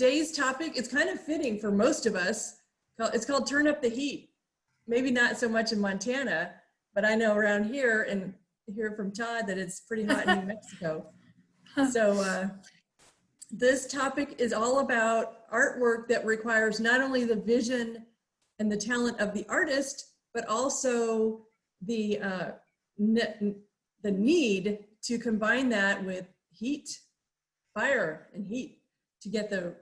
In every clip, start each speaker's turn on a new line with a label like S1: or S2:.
S1: today's topic, it's kind of fitting for most of us. It's called Turn Up the Heat. Maybe not so much in Montana, but I know around here and hear from Todd that it's pretty hot in New Mexico. So this topic is all about artwork that requires not only the vision and the talent of the artist, but also the need to combine that with heat, fire and heat to get the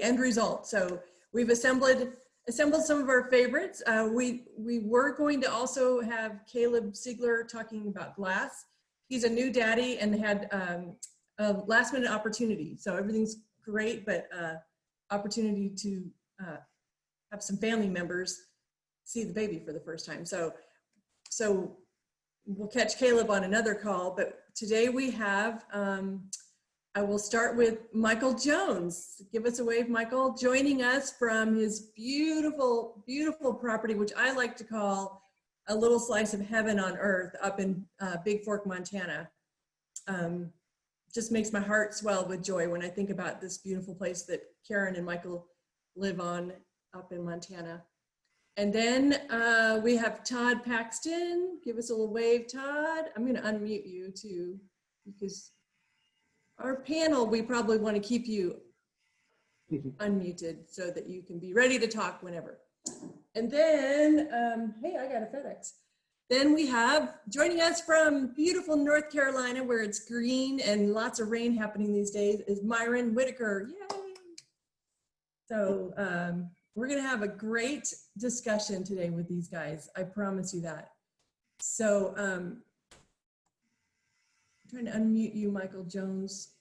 S1: end result. So we've assembled some of our favorites. We were going to also have Caleb Siegler talking about glass. He's a new daddy and had a last minute opportunity. So everything's great, but opportunity to have some family members see the baby for the first time. So we'll catch Caleb on another call, but today we have, I will start with Michael Jones. Give us a wave, Michael, joining us from his beautiful, beautiful property, which I like to call a little slice of heaven on earth up in Big Fork, Montana. Just makes my heart swell with joy when I think about this beautiful place that Karen and Michael live on up in Montana. And then we have Todd Paxton. Give us a little wave, Todd. I'm going to unmute you too, because our panel, we probably want to keep you unmuted so that you can be ready to talk whenever. And then, hey, I got a FedEx. Then we have, joining us from beautiful North Carolina, where it's green and lots of rain happening these days, is Myron Whitaker. Yay! So we're going to have a great discussion today with these guys. I promise you that. So I'm trying to unmute you, Michael Jones.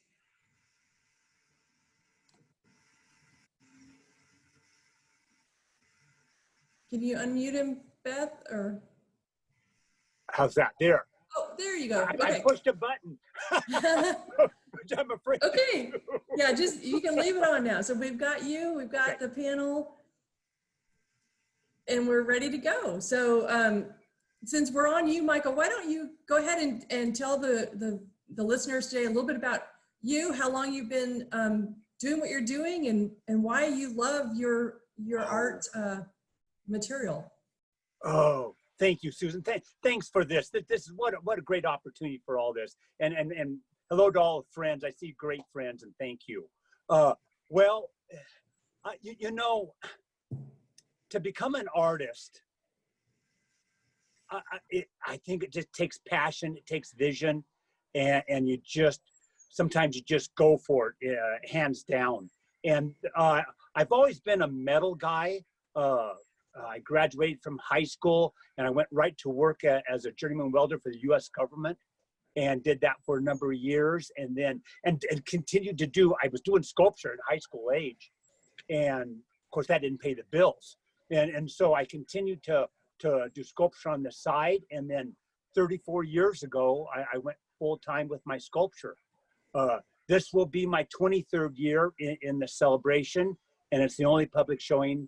S1: Can you unmute him, Beth, or?
S2: How's that? There.
S1: Oh, there you go. Okay.
S2: I pushed a button. Which I'm afraid.
S1: Okay. Yeah, just, you can leave it on now. So we've got you, we've got the panel, and we're ready to go. So since we're on you, Michael, why don't you go ahead and tell the listeners today a little bit about you, how long you've been doing what you're doing, and why you love your art material.
S2: Oh, thank you, Susan. Thanks for this. This is what a great opportunity for all this. And hello to all friends. I see great friends, and thank you. Well, you know, to become an artist, I think it just takes passion, it takes vision, and you just, sometimes you just go for it, hands down. And I've always been a metal guy. I graduated from high school and I went right to work as a journeyman welder for the US government, and did that for a number of years, and then and continued to do, I was doing sculpture at high school age, and of course that didn't pay the bills, and so I continued to do sculpture on the side, and then 34 years ago I went full-time with my sculpture. This will be my 23rd year in the celebration, and it's the only public showing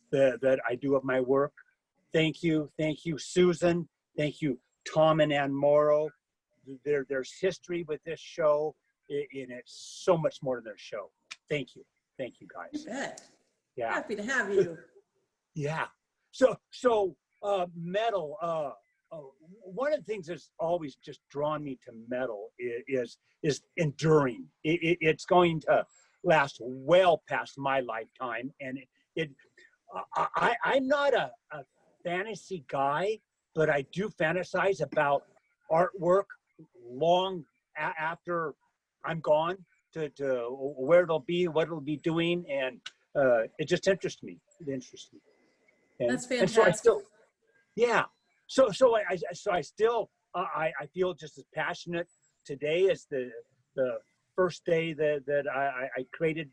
S2: that I do of my work. Thank you, Susan. Thank you, Tom and Ann Morrow. There's history with this show, and it's so much more than their show. Thank you guys.
S1: You bet.
S2: Yeah.
S1: Happy to have you.
S2: Yeah. So metal. One of the things that's always just drawn me to metal is enduring. It's going to last well past my lifetime, and I'm not a fantasy guy, but I do fantasize about artwork long after I'm gone, to where it'll be, what it'll be doing, and it just interests me. It interests me. And,
S1: that's fantastic.
S2: And so I still, yeah. So I still I feel just as passionate today as the first day that I created.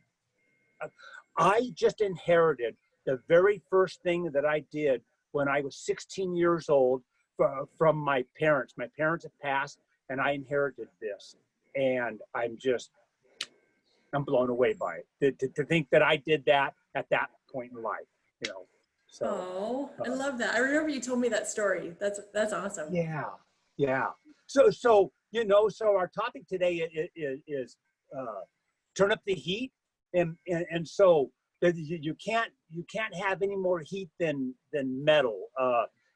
S2: I just inherited the very first thing that I did when I was 16 years old from my parents. My parents have passed, and I inherited this, and I'm blown away by it. To think that I did that at that point in life, you know. So,
S1: oh, I love that. I remember you told me that story. That's awesome.
S2: Yeah. So you know, so our topic today is turn up the heat and so you can't have any more heat than metal.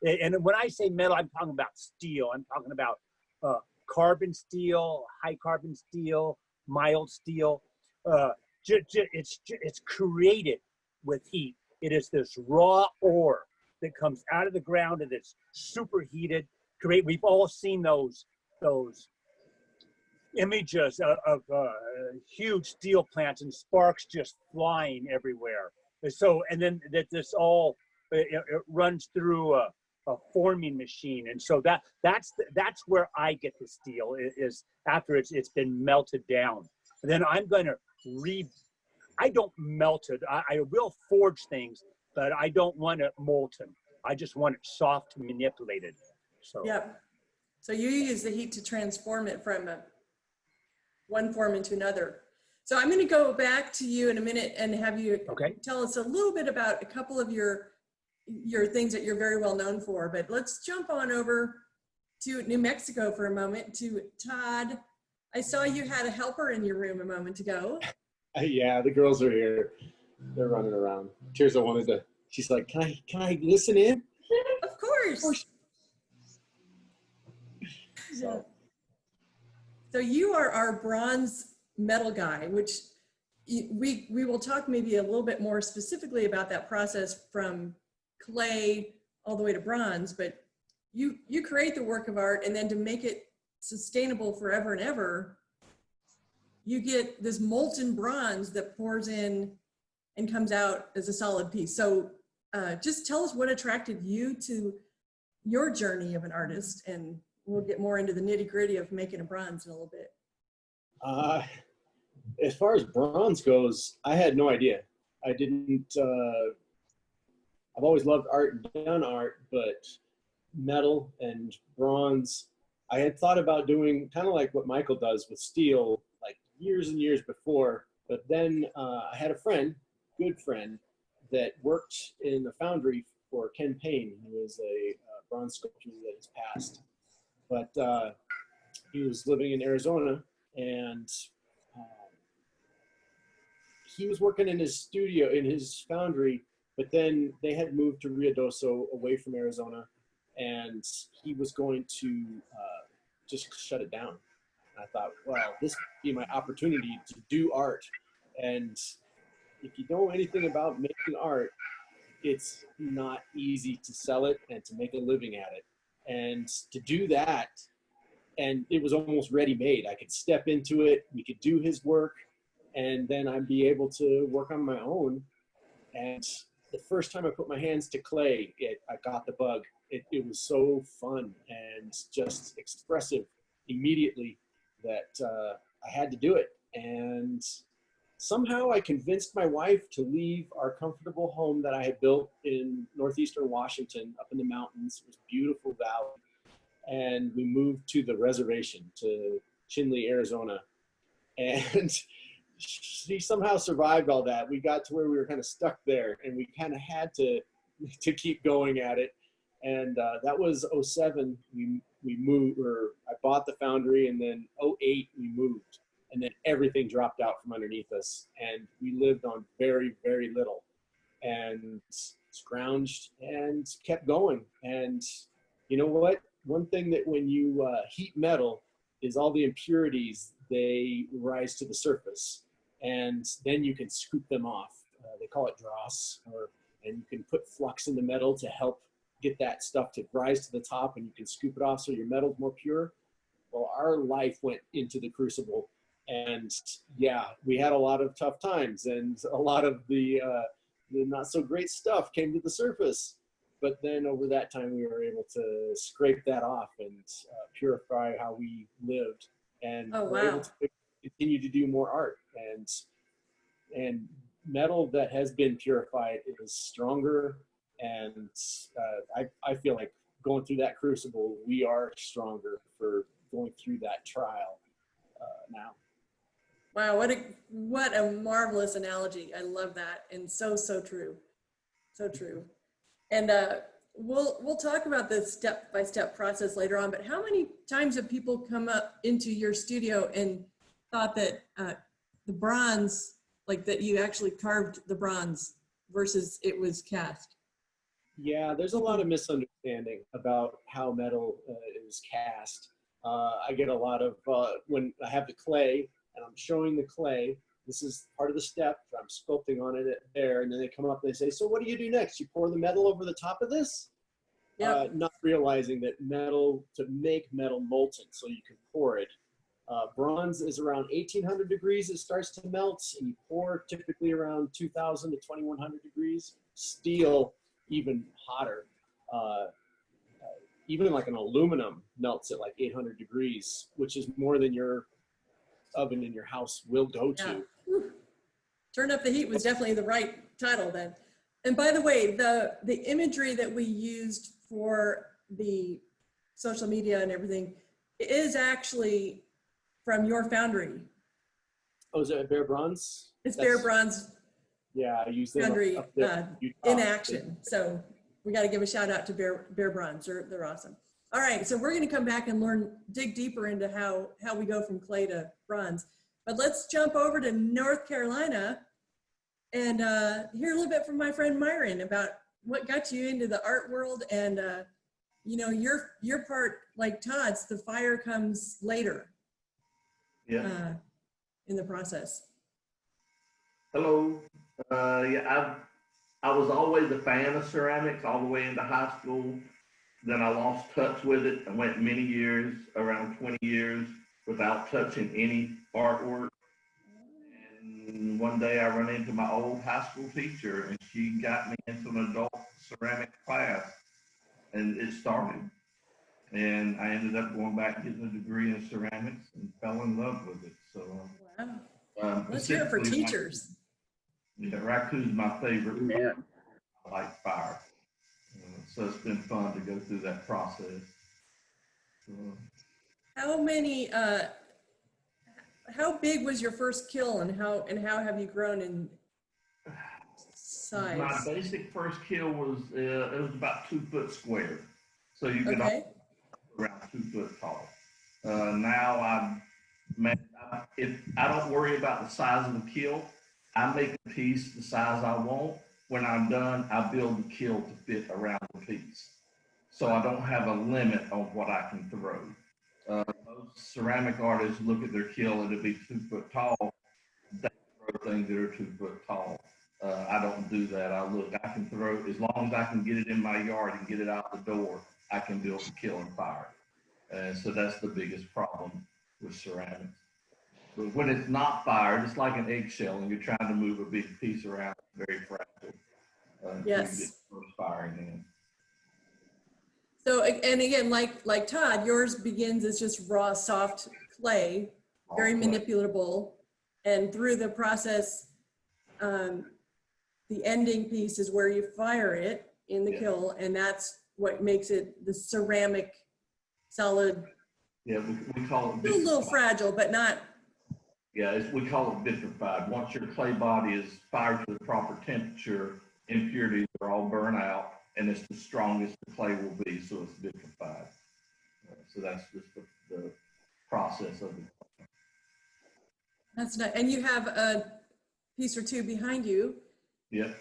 S2: And when I say metal, I'm talking about steel. I'm talking about carbon steel, high carbon steel, mild steel. It's created with heat. It is this raw ore that comes out of the ground and it's superheated. We've all seen those images of huge steel plants and sparks just flying everywhere. And then this all it runs through a forming machine, and so that's where I get the steel is after it's been melted down. And then I'm going to I don't melt it. I will forge things, but I don't want it molten. I just want it soft and manipulated. So
S1: Yep. So you use the heat to transform it from one form into another. So I'm going to go back to you in a minute and have you tell us a little bit about a couple of your things that you're very well known for. But let's jump on over to New Mexico for a moment to Todd. I saw you had a helper in your room a moment ago.
S3: Yeah, the girls are here. They're running around. Tirza wanted to. She's like, "Can I listen in?"
S1: Of course. So you are our bronze medal guy, which we will talk maybe a little bit more specifically about that process from clay all the way to bronze. But you create the work of art, and then to make it sustainable forever and ever, you get this molten bronze that pours in and comes out as a solid piece. So just tell us what attracted you to your journey of an artist, and we'll get more into the nitty gritty of making a bronze in a little bit.
S3: As far as bronze goes, I had no idea. I didn't, I've always loved art and done art, but metal and bronze, I had thought about doing kind of like what Michael does with steel, like years and years before. But then I had a friend, good friend, that worked in the foundry for Ken Payne, who is a bronze sculptor that has passed. But he was living in Arizona, and he was working in his studio, in his foundry, but then they had moved to Ruidoso away from Arizona, and he was going to just shut it down. And I thought, well, this would be my opportunity to do art. And if you know anything about making art, it's not easy to sell it and to make a living at it. And to do that, and it was almost ready-made. I could step into it, we could do his work, and then I'd be able to work on my own. And the first time I put my hands to clay, I got the bug. It was so fun and just expressive immediately that I had to do it. And somehow I convinced my wife to leave our comfortable home that I had built in northeastern Washington, up in the mountains. It was a beautiful valley. And we moved to the reservation, to Chinle, Arizona. And she somehow survived all that. We got to where we were kind of stuck there, and we kind of had to keep going at it. And that was 07. We moved, or I bought the foundry, and then 08 we moved. And then everything dropped out from underneath us, and we lived on very, very little, and scrounged and kept going. And you know what? One thing that when you heat metal is all the impurities, they rise to the surface, and then you can scoop them off. They call it dross, and you can put flux in the metal to help get that stuff to rise to the top, and you can scoop it off so your metal's more pure. Well, our life went into the crucible. And yeah, we had a lot of tough times, and a lot of the not so great stuff came to the surface. But then over that time, we were able to scrape that off and purify how we lived, and were able to continue to do more art. And metal that has been purified is stronger. And I feel like going through that crucible, we are stronger for going through that trial now.
S1: Wow, what a marvelous analogy. I love that, and so true. So true. And we'll talk about the step-by-step process later on, but how many times have people come up into your studio and thought that the bronze like that you actually carved the bronze versus it was cast.
S3: Yeah, there's a lot of misunderstanding about how metal is cast. I get a lot of, when I have the clay and I'm showing the clay, this is part of the step, I'm sculpting on it there, and then they come up and they say, so what do you do next? You pour the metal over the top of this?
S1: Yep.
S3: Not realizing that metal, to make metal molten so you can pour it, bronze is around 1800 degrees, it starts to melt, and you pour typically around 2000 to 2100 degrees. Steel, even hotter. Even like an aluminum melts at like 800 degrees, which is more than your oven in your house will go to.
S1: Yeah. Whew. Turn Up the Heat was definitely the right title then. And by the way, the imagery that we used for the social media and everything is actually from your foundry.
S3: Oh, is it Bear Bronze?
S1: It's Bear Bronze
S3: Yeah, I use them
S1: Foundry
S3: up there
S1: in action. So we got to give a shout out to Bear Bronze. They're awesome. All right, so we're going to come back and dig deeper into how we go from clay to bronze. But let's jump over to North Carolina and hear a little bit from my friend Myron about what got you into the art world. And you know, your part, like Todd's, the fire comes later.
S4: Yeah.
S1: In the process.
S4: Hello. Yeah, I was always a fan of ceramics all the way into high school. Then I lost touch with it. I went many years, around 20 years, without touching any artwork. And one day I run into my old high school teacher, and she got me into an adult ceramic class, and it started. And I ended up going back and getting a degree in ceramics and fell in love with it. So,
S1: wow. Let's hear it for teachers.
S4: Raku's my favorite.
S2: Yeah.
S4: I like fire. So it's been fun to go through that process.
S1: How many, how big was your first kiln, and how have you grown in size?
S4: My basic first kill was, it was about 2 foot square. So you could around 2 foot tall. Now if I don't worry about the size of the kiln, I make a piece the size I want. When I'm done, I build the kiln to fit around the piece. So I don't have a limit on what I can throw. Most ceramic artists look at their kiln and it'll be 2 foot tall. They throw things that are 2 foot tall. I don't do that. I can throw, as long as I can get it in my yard and get it out the door, I can build a kiln and fire. So that's the biggest problem with ceramics. But when it's not fired, it's like an eggshell, and you're trying to move a big piece around, it's very fragile.
S1: Yes.
S4: You get first firing in.
S1: So, and again, like Todd, yours begins as just raw, soft clay, very manipulable, and through the process, the ending piece is where you fire it in the kiln, and that's what makes it the ceramic solid.
S4: Yeah, we call it
S1: Still a little fragile, but not.
S4: Yeah, we call it vitrified. Once your clay body is fired to the proper temperature, impurities are all burned out, and it's the strongest the clay will be, so it's vitrified. So that's just the process of it.
S1: That's nice. And you have a piece or two behind you.
S4: Yep.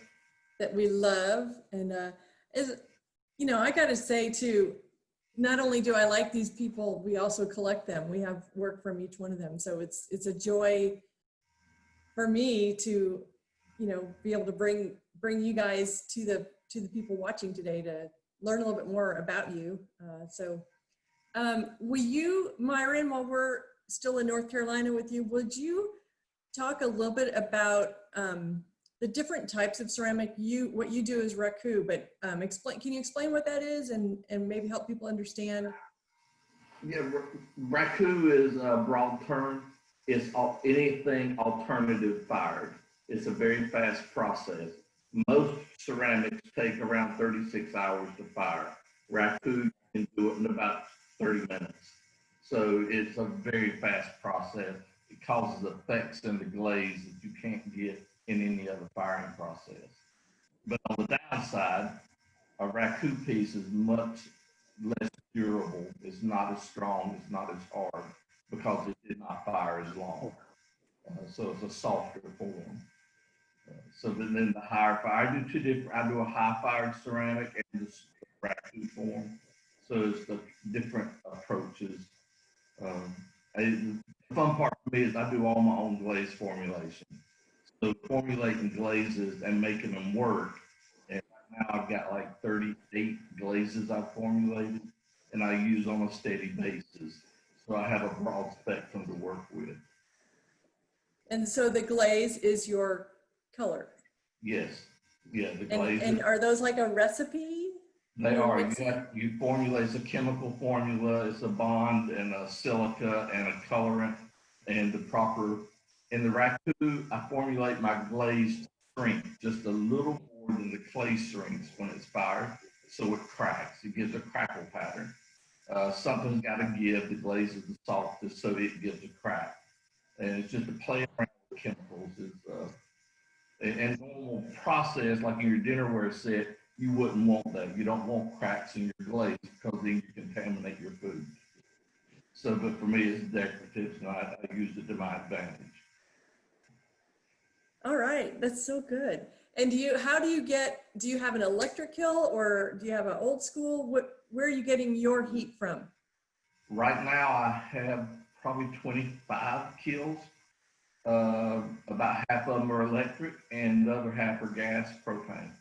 S1: That we love. And I got to say too, not only do I like these people, we also collect them. We have work from each one of them. So it's a joy for me to, be able to bring you guys to the people watching today to learn a little bit more about you. Will you, Myron, while we're still in North Carolina with you, would you talk a little bit about the different types of ceramic? What you do is raku, but can you explain what that is and maybe help people understand?
S4: Yeah, raku is a broad term. It's anything alternative fired. It's a very fast process. Most ceramics take around 36 hours to fire. Raku can do it in about 30 minutes. So it's a very fast process. It causes effects in the glaze that you can't get in any other firing process. But on the downside, a raku piece is much less durable. It's not as strong, it's not as hard because it did not fire as long. So it's a softer form. So then the higher fire, I do two different, I do a high fired ceramic and just raccoon form. So it's the different approaches. The fun part for me is I do all my own glaze formulation. So formulating glazes and making them work. And right now I've got like 38 glazes I've formulated and I use on a steady basis. So I have a broad spectrum to work with.
S1: And so the glaze is your color.
S4: Yes. Yeah, the glazes.
S1: And are those like a recipe?
S4: They are. You formulate, it's a chemical formula. It's a bond and a silica and a colorant and the proper. In the raccoon, I formulate my glaze to shrink just a little more than the clay shrinks when it's fired, so it cracks. It gives a crackle pattern. Something's got to give. The glaze is the softest, so it gives a crack. And it's just a play around with chemicals. And normal process, like in your dinnerware set, you wouldn't want that. You don't want cracks in your glaze because then you contaminate your food. So, but for me, it's decorative, and I use it to my advantage.
S1: All right, that's so good. And do you have an electric kiln or do you have an old school? Where are you getting your heat from?
S4: Right now, I have probably 25 kilns. About half of them are electric and the other half are gas propane.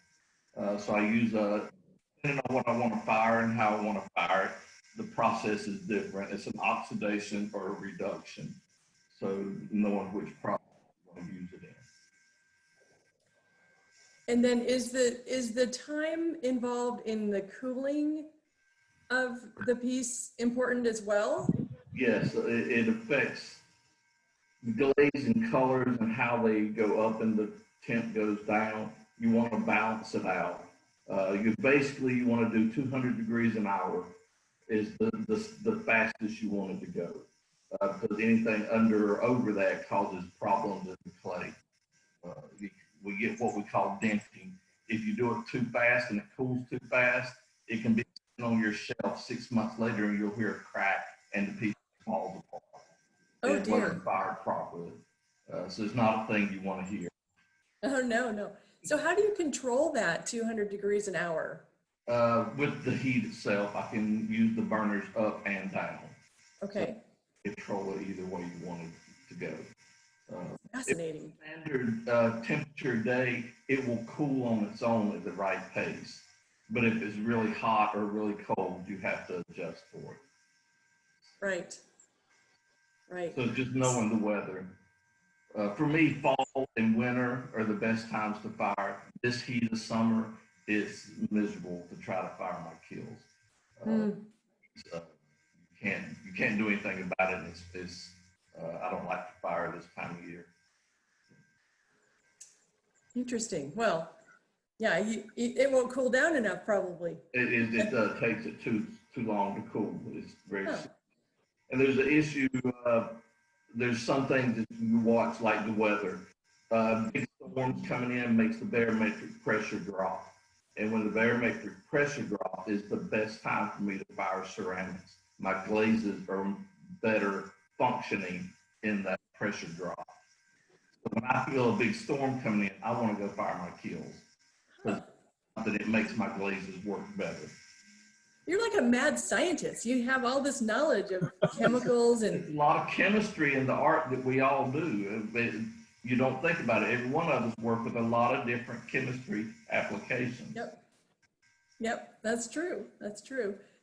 S4: So I use depending on what I want to fire and how I want to fire it, the process is different. It's an oxidation or a reduction. So knowing which process you want to use it in.
S1: And then is the time involved in the cooling of the piece important as well?
S4: Yes, it affects the glaze and colors and how they go up and the temp goes down. You want to balance it out. You want to do 200 degrees an hour is the fastest you want it to go. Because anything under or over that causes problems in the clay. We get what we call denting. If you do it too fast and it cools too fast, it can be on your shelf 6 months later and you'll hear a crack and the piece falls apart.
S1: Oh
S4: It
S1: dear.
S4: wasn't fired properly. So it's not a thing you want to hear.
S1: Oh no. So how do you control that 200 degrees an hour?
S4: With the heat itself, I can use the burners up and down.
S1: Okay.
S4: So control it either way you want it to go.
S1: Fascinating.
S4: Standard temperature day, it will cool on its own at the right pace. But if it's really hot or really cold, you have to adjust for it.
S1: Right.
S4: So just knowing the weather. For me, fall and winter are the best times to fire. This heat of summer, it's miserable to try to fire my kills. You can't do anything about it. I don't like to fire this time of year.
S1: Interesting. Well, yeah, it won't cool down enough probably.
S4: It takes it too long to cool. It's very and there's the issue there's some things that you watch like the weather. Big storms coming in makes the barometric pressure drop. And when the barometric pressure drops is the best time for me to fire ceramics. My glazes are better functioning in that pressure drop. So when I feel a big storm coming in, I want to go fire my kills. Because it makes my glazes work better.
S1: You're like a mad scientist. You have all this knowledge of chemicals and
S4: There's a lot of chemistry in the art that we all do. You don't think about it. Every one of us work with a lot of different chemistry applications.
S1: Yep, that's true.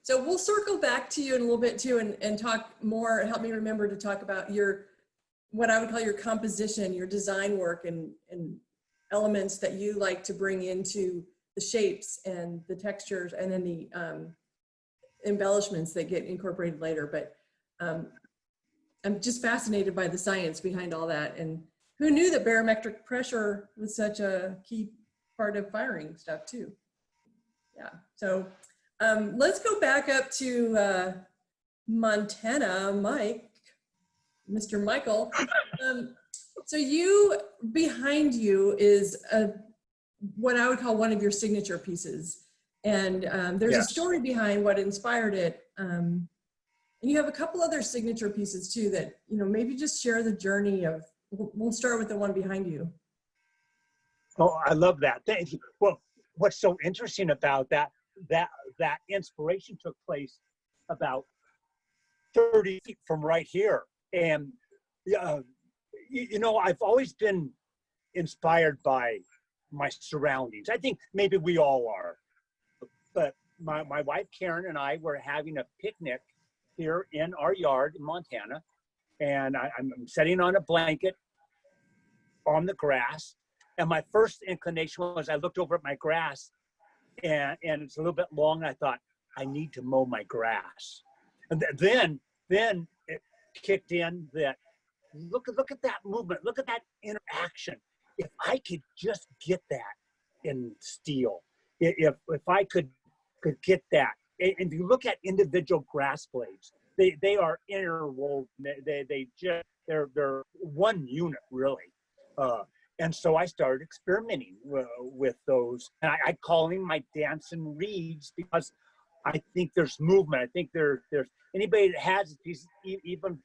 S1: So we'll circle back to you in a little bit too and talk more, help me remember to talk about what I would call your composition, your design work and elements that you like to bring into the shapes and the textures and then the embellishments that get incorporated later. But I'm just fascinated by the science behind all that. And who knew that barometric pressure was such a key part of firing stuff too? Yeah, so let's go back up to Montana, Mr. Michael. So behind you is what I would call one of your signature pieces. And there's a story behind what inspired it. And you have a couple other signature pieces too that, maybe just share the journey of, we'll start with the one behind you.
S2: Oh, I love that. Thank you. Well, what's so interesting about that inspiration took place about 30 feet from right here. And, I've always been inspired by my surroundings. I think maybe we all are. But my wife, Karen, and I were having a picnic here in our yard in Montana. And I'm sitting on a blanket on the grass. And my first inclination was I looked over at my grass and it's a little bit long. I thought, I need to mow my grass. And then it kicked in that, look at that movement. Look at that interaction. If I could just get that in steel, if I could get that. And if you look at individual grass blades, they are interwoven. They're one unit really. And so I started experimenting with those. And I call them my dancing reeds because I think there's movement. I think there's anybody that has these even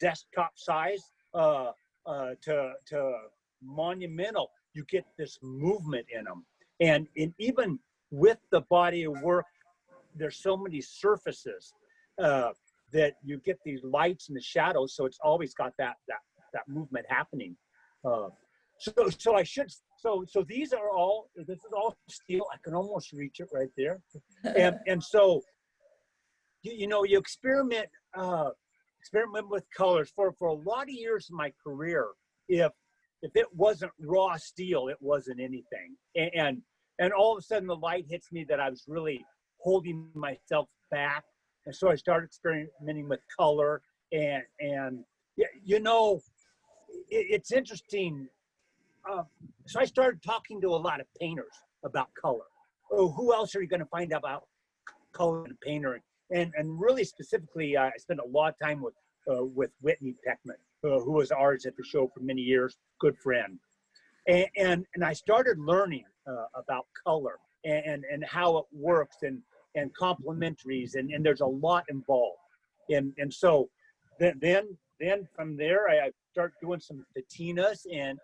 S2: desktop size to monumental, you get this movement in them. And even with the body of work, there's so many surfaces that you get these lights and the shadows. So it's always got that movement happening. So these are all, this is all steel. I can almost reach it right there. And so, you experiment with colors for a lot of years in my career. If it wasn't raw steel, it wasn't anything. And all of a sudden the light hits me that I was really holding myself back. And so I started experimenting with color and it's interesting. So I started talking to a lot of painters about color. Oh, who else are you going to find out about color and painter? And really specifically, I spent a lot of time with Whitney Peckman, who was ours at the show for many years, good friend. And I started learning about color and how it works and complementaries, and there's a lot involved. And so then from there, I start doing some patinas and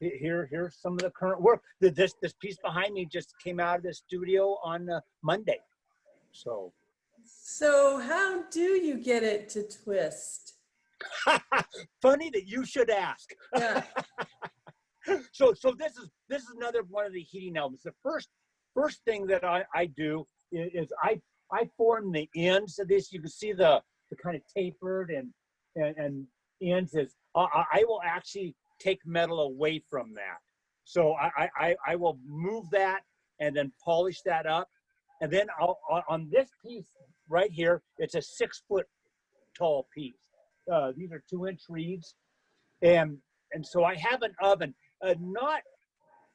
S2: here's some of the current work. This piece behind me just came out of the studio on Monday. So
S1: how do you get it to twist?
S2: funny that you should ask.
S1: Yeah.
S2: So this is another one of the heating elements. The first thing that I do is I form the ends of this. You can see the kind of tapered and ends is I will actually take metal away from that. So I will move that and then polish that up. And then on this piece right here, it's a 6 foot tall piece. These are 2-inch reeds. And so I have an oven, not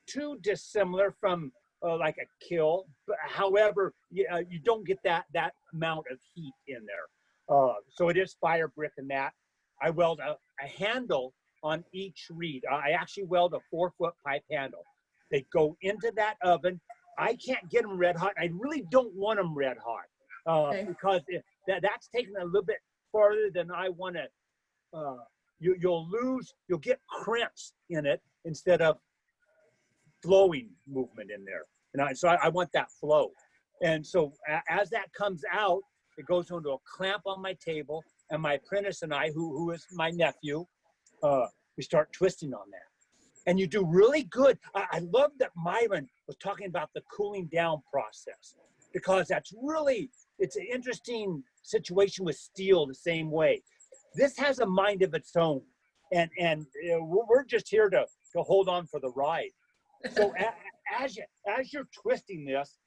S2: too dissimilar from like a kiln. But however, you don't get that amount of heat in there. So it is fire brick and that. I weld a handle on each reed. I actually weld a 4-foot pipe handle. They go into that oven. I can't get them red hot. I really don't want them red hot because that's taking a little bit farther than I want to. You'll get crimps in it instead of flowing movement in there. And so I want that flow. And so as that comes out, it goes into a clamp on my table, and my apprentice and I, who is my nephew, we start twisting on that. And you do really good. I love that Myron was talking about the cooling down process, because it's an interesting situation with steel the same way. This has a mind of its own, and we're just here to hold on for the ride. So as you're twisting this,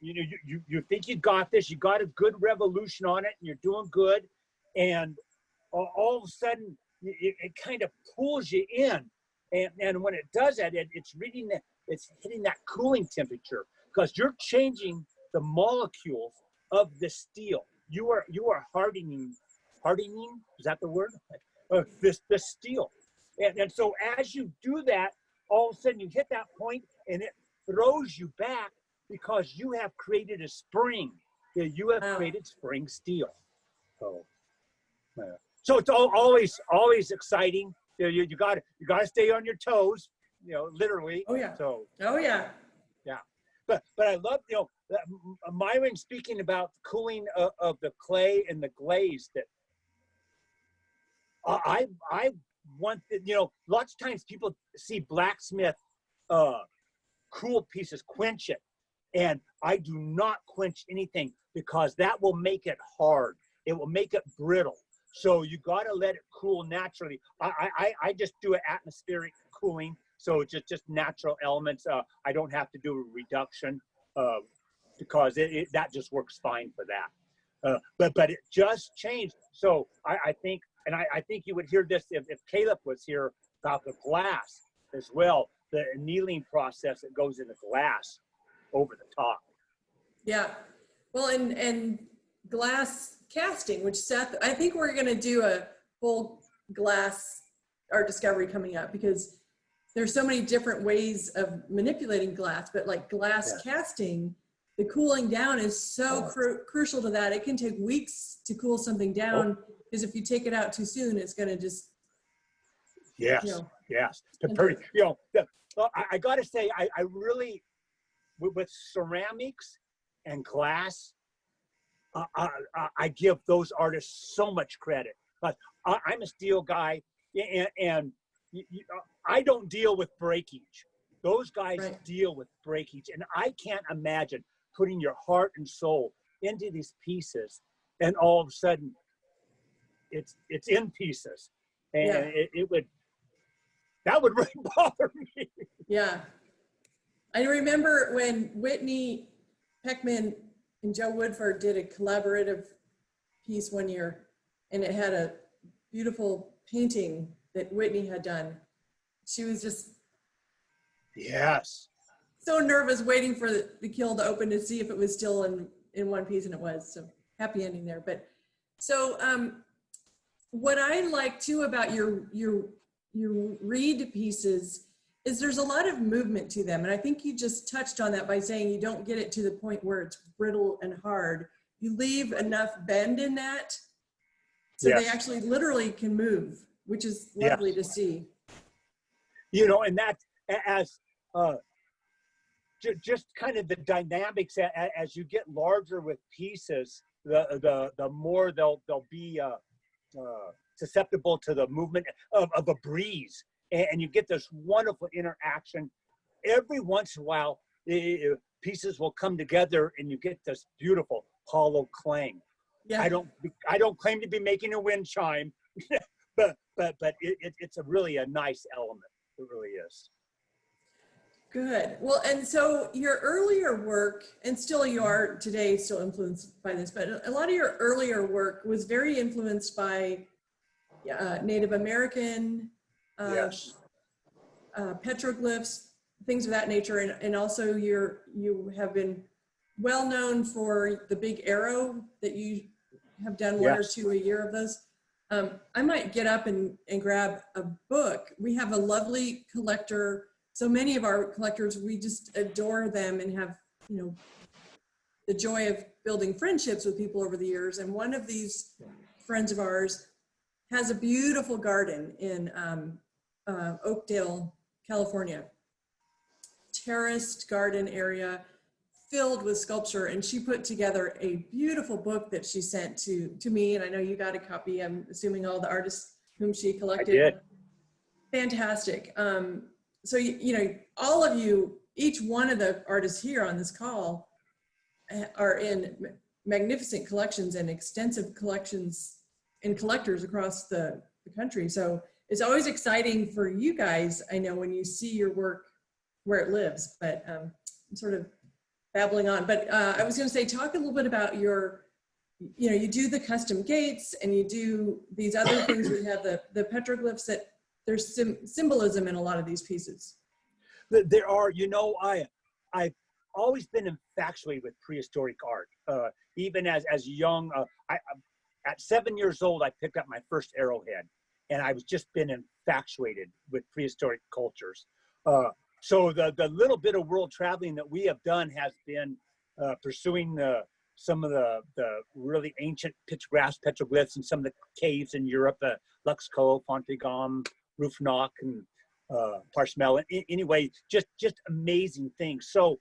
S2: you think you got this, you got a good revolution on it, and you're doing good, and all of a sudden it kind of pulls you in, and when it does that, it's hitting that cooling temperature, because you're changing the molecules of the steel. You are hardening, is that the word? This steel. And so as you do that, all of a sudden you hit that point and it throws you back, because you have created a spring. You have created spring steel. So it's always exciting. You got to stay on your toes. literally.
S1: Oh yeah.
S2: So,
S1: Oh yeah.
S2: but I love, Myron speaking about the cooling of the clay and the glaze. That I want, lots of times people see blacksmith cool pieces, quench it. And I do not quench anything because that will make it hard. It will make it brittle. So you got to let it cool naturally. I just do an atmospheric cooling. So just natural elements. I don't have to do a reduction because that just works fine for that. But it just changed. So I think, and I think you would hear this if Caleb was here about the glass as well, the annealing process that goes in the glass over the top.
S1: Yeah. Well, and glass casting, which Seth, I think we're going to do a full glass art discovery coming up because there's so many different ways of manipulating glass, but like glass casting, the cooling down is so crucial to that. It can take weeks to cool something down because if you take it out too soon, it's going to just,
S2: yes. I got to say, I really, with ceramics and glass, I give those artists so much credit. But I'm a steel guy, and I don't deal with breakage. Those guys deal with breakage, and I can't imagine putting your heart and soul into these pieces, and all of a sudden, it's in pieces, and that would really bother me.
S1: Yeah. I remember when Whitney Peckman and Joe Woodford did a collaborative piece one year, and it had a beautiful painting that Whitney had done. She was just so nervous waiting for the kiln to open to see if it was still in one piece, and it was. So happy ending there. But so what I like too about your reed pieces is there's a lot of movement to them. And I think you just touched on that by saying you don't get it to the point where it's brittle and hard. You leave enough bend in that so they actually literally can move, which is lovely to see.
S2: And that as just kind of the dynamics as you get larger with pieces, the more they'll be susceptible to the movement of a breeze. And you get this wonderful interaction. Every once in a while, pieces will come together, and you get this beautiful hollow clang. Yeah. I don't claim to be making a wind chime, but it's really a nice element. It really is.
S1: Good. Well, and so your earlier work, and still you are today still influenced by this, but a lot of your earlier work was very influenced by Native American. Petroglyphs, things of that nature, and also you have been well known for the big arrow that you have done one or two a year of those. I might get up and grab a book. We have a lovely collector. So many of our collectors, we just adore them and have the joy of building friendships with people over the years. And one of these friends of ours has a beautiful garden in Oakdale, California, terraced garden area filled with sculpture, and she put together a beautiful book that she sent to me, and I know you got a copy. I'm assuming all the artists whom she collected.
S2: I did.
S1: Fantastic. So all of you, each one of the artists here on this call are in magnificent collections and extensive collections and collectors across the country. So it's always exciting for you guys, I know, when you see your work where it lives, but I'm sort of babbling on. But I was going to say, talk a little bit about your, you do the custom gates and you do these other things where you have the petroglyphs that there's symbolism in a lot of these pieces.
S2: There are, I've always been infatuated with prehistoric art. Even as young, at 7 years old, I picked up my first arrowhead. And I've just been infatuated with prehistoric cultures. So the little bit of world traveling that we have done has been pursuing some of the really ancient pictographs, petroglyphs, and some of the caves in Europe, Luxco, Fontegum, Rufnock, and Parshmel. Anyway, just amazing things. So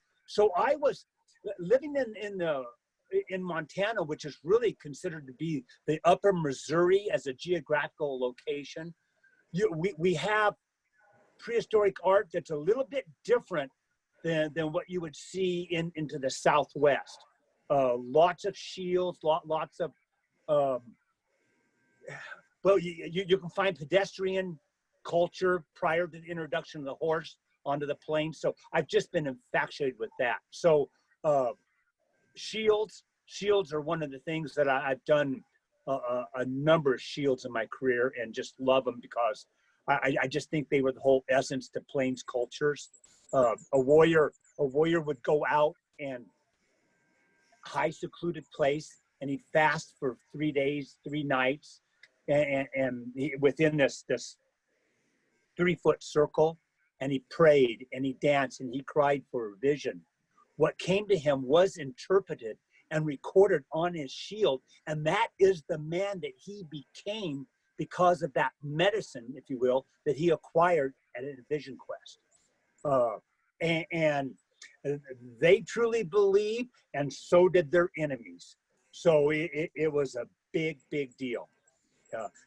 S2: I was living in Montana, which is really considered to be the upper Missouri as a geographical location. We have prehistoric art that's a little bit different than what you would see into the Southwest. Lots of shields, lots of, well, you can find pedestrian culture prior to the introduction of the horse onto the plains. So I've just been infatuated with that. So shields are one of the things that I've done a number of shields in my career and just love them because I just think they were the whole essence to plains cultures. A warrior would go out and high secluded place and he'd fast for 3 days, 3 nights. And within this 3-foot circle, and he prayed and he danced and he cried for a vision. What came to him was interpreted and recorded on his shield, and that is the man that he became because of that medicine, if you will, that he acquired at a vision quest. And they truly believe, and so did their enemies. So it was a big deal.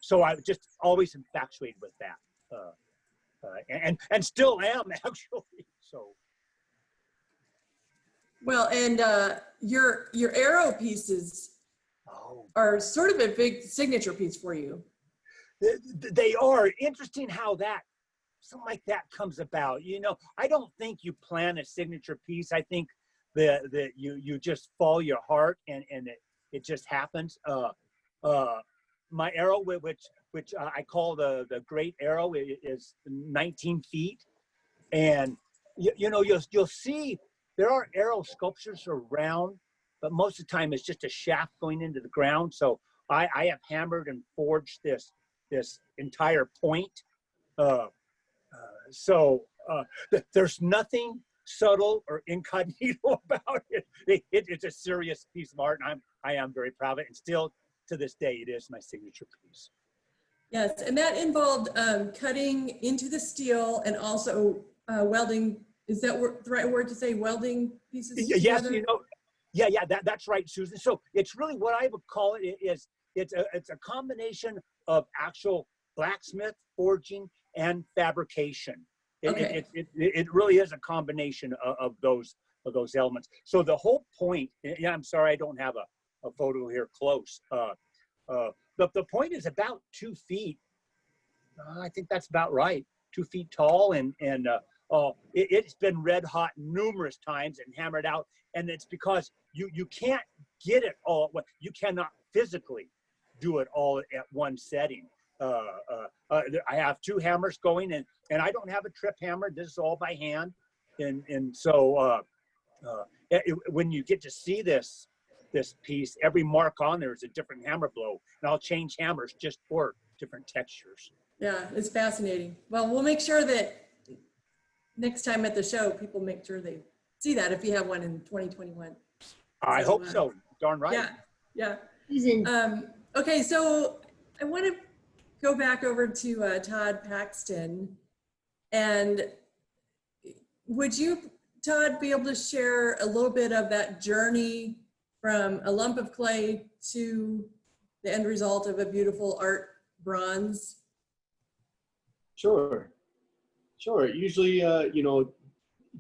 S2: So I was just always infatuated with that. And still am, actually. So.
S1: Well, and your arrow pieces are sort of a big signature piece for you.
S2: They are. Interesting how something like that comes about. You know, I don't think you plan a signature piece. I think that you just follow your heart and it just happens. My arrow, which I call the great arrow, is 19 feet. And you know, you'll see there are arrow sculptures around, but most of the time it's just a shaft going into the ground. So I have hammered and forged this entire point. There's nothing subtle or incognito about it. It's a serious piece of art, and I am very proud of it. And still to this day, it is my signature piece.
S1: Yes, and that involved cutting into the steel and also welding. Is that the right word to say, welding pieces together?
S2: Yes, you know, yeah, that's right, Susan. So it's really what I would call it is it's a combination of actual blacksmith, forging, and fabrication. It really is a combination of those elements. So the whole point, yeah, I'm sorry I don't have a photo here close. The point is about 2 feet. I think that's about right. 2 feet tall, and it's been red hot numerous times and hammered out. And it's because you can't get it all. You cannot physically do it all at one setting. I have 2 hammers going, and I don't have a trip hammer. This is all by hand. And so when you get to see this piece, every mark on there is a different hammer blow, and I'll change hammers just for different textures.
S1: Yeah, it's fascinating. Well, we'll make sure that next time at the show, people make sure they see that if you have one in 2021.
S2: I hope so. Darn right.
S1: Yeah. Okay, so I want to go back over to Todd Paxton. And would you, Todd, be able to share a little bit of that journey from a lump of clay to the end result of a beautiful art bronze?
S3: Sure. It usually,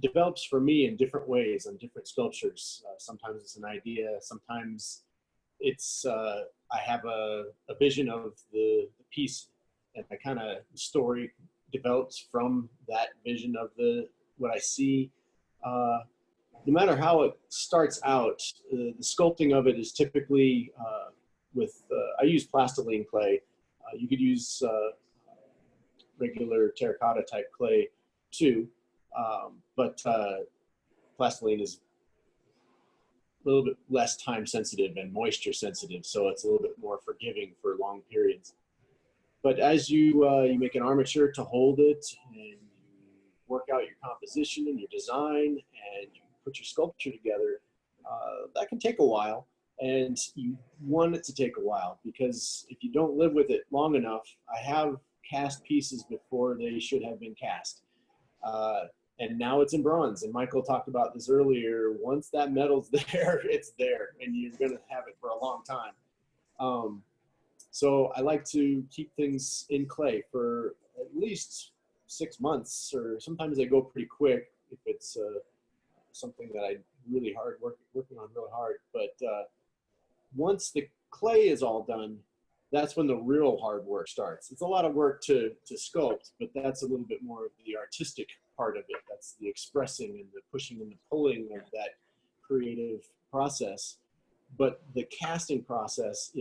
S3: develops for me in different ways on different sculptures. Sometimes it's an idea. Sometimes it's I have a vision of the piece, and I kind of story develops from that vision of what I see. No matter how it starts out, the sculpting of it is typically I use plastiline clay. You could use regular terracotta type clay too, but plastiline is a little bit less time sensitive and moisture sensitive, so it's a little bit more forgiving for long periods. But as you make an armature to hold it, and you work out your composition and your design, and you put your sculpture together, that can take a while, and you want it to take a while, because if you don't live with it long enough, I have cast pieces before they should have been cast. And now it's in bronze. And Michael talked about this earlier. Once that metal's there, it's there, and you're going to have it for a long time. So I like to keep things in clay for at least 6 months, or sometimes they go pretty quick if it's something that I really working on really hard. But once the clay is all done, that's when the real hard work starts. It's a lot of work to sculpt, but that's a little bit more of the artistic part of it. That's the expressing and the pushing and the pulling of that creative process. But the casting process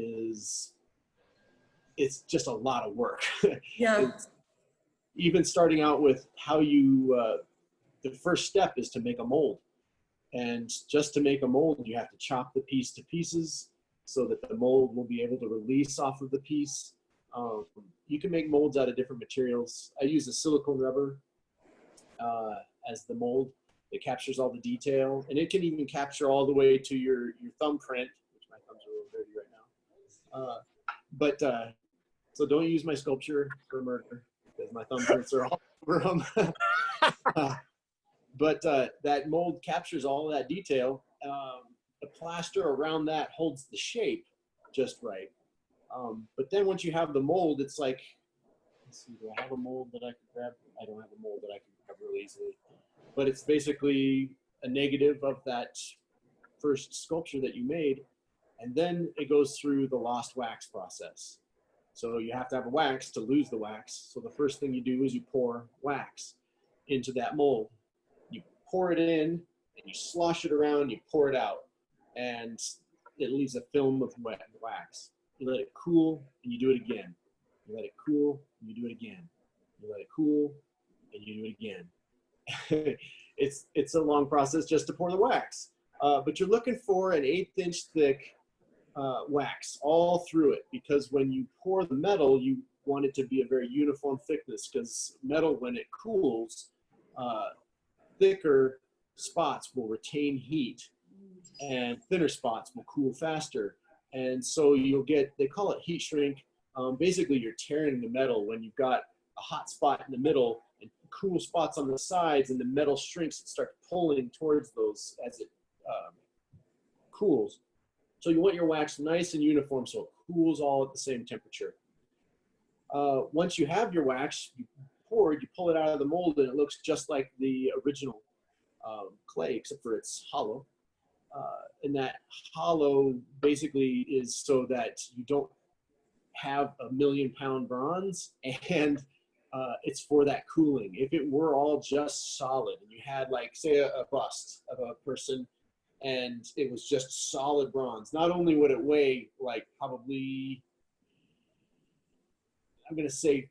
S3: it's just a lot of work.
S1: Yeah.
S3: Even starting out with how you, the first step is to make a mold. And just to make a mold, you have to chop the piece to pieces so that the mold will be able to release off of the piece. You can make molds out of different materials. I use a silicone rubber as the mold. It captures all the detail, and it can even capture all the way to your thumbprint, which my thumbs are a little dirty right now. So don't use my sculpture for murder, because my thumbprints are all over them. But that mold captures all of that detail. The plaster around that holds the shape just right. But then once you have the mold, it's like, let's see, do I have a mold that I can grab? I don't have a mold that I can grab really easily. But it's basically a negative of that first sculpture that you made. And then it goes through the lost wax process. So you have to have a wax to lose the wax. So the first thing you do is you pour wax into that mold. You pour it in, and you slosh it around, you pour it out, and it leaves a film of wet wax. You let it cool, and you do it again. You let it cool, and you do it again. You let it cool, and you do it again. It's a long process just to pour the wax. But you're looking for an 1/8 inch thick wax all through it, because when you pour the metal, you want it to be a very uniform thickness, because metal, when it cools, thicker spots will retain heat and thinner spots will cool faster. And so you'll get, they call it heat shrink. Basically, you're tearing the metal when you've got a hot spot in the middle and cool spots on the sides, and the metal shrinks and starts pulling towards those as it cools. So you want your wax nice and uniform so it cools all at the same temperature. Once you have your wax, you pull it out of the mold, and it looks just like the original clay, except for it's hollow. And that hollow basically is so that you don't have a 1,000,000-pound bronze, and it's for that cooling. If it were all just solid, and you had, like, say, a bust of a person, and it was just solid bronze, not only would it weigh like probably, I'm going to say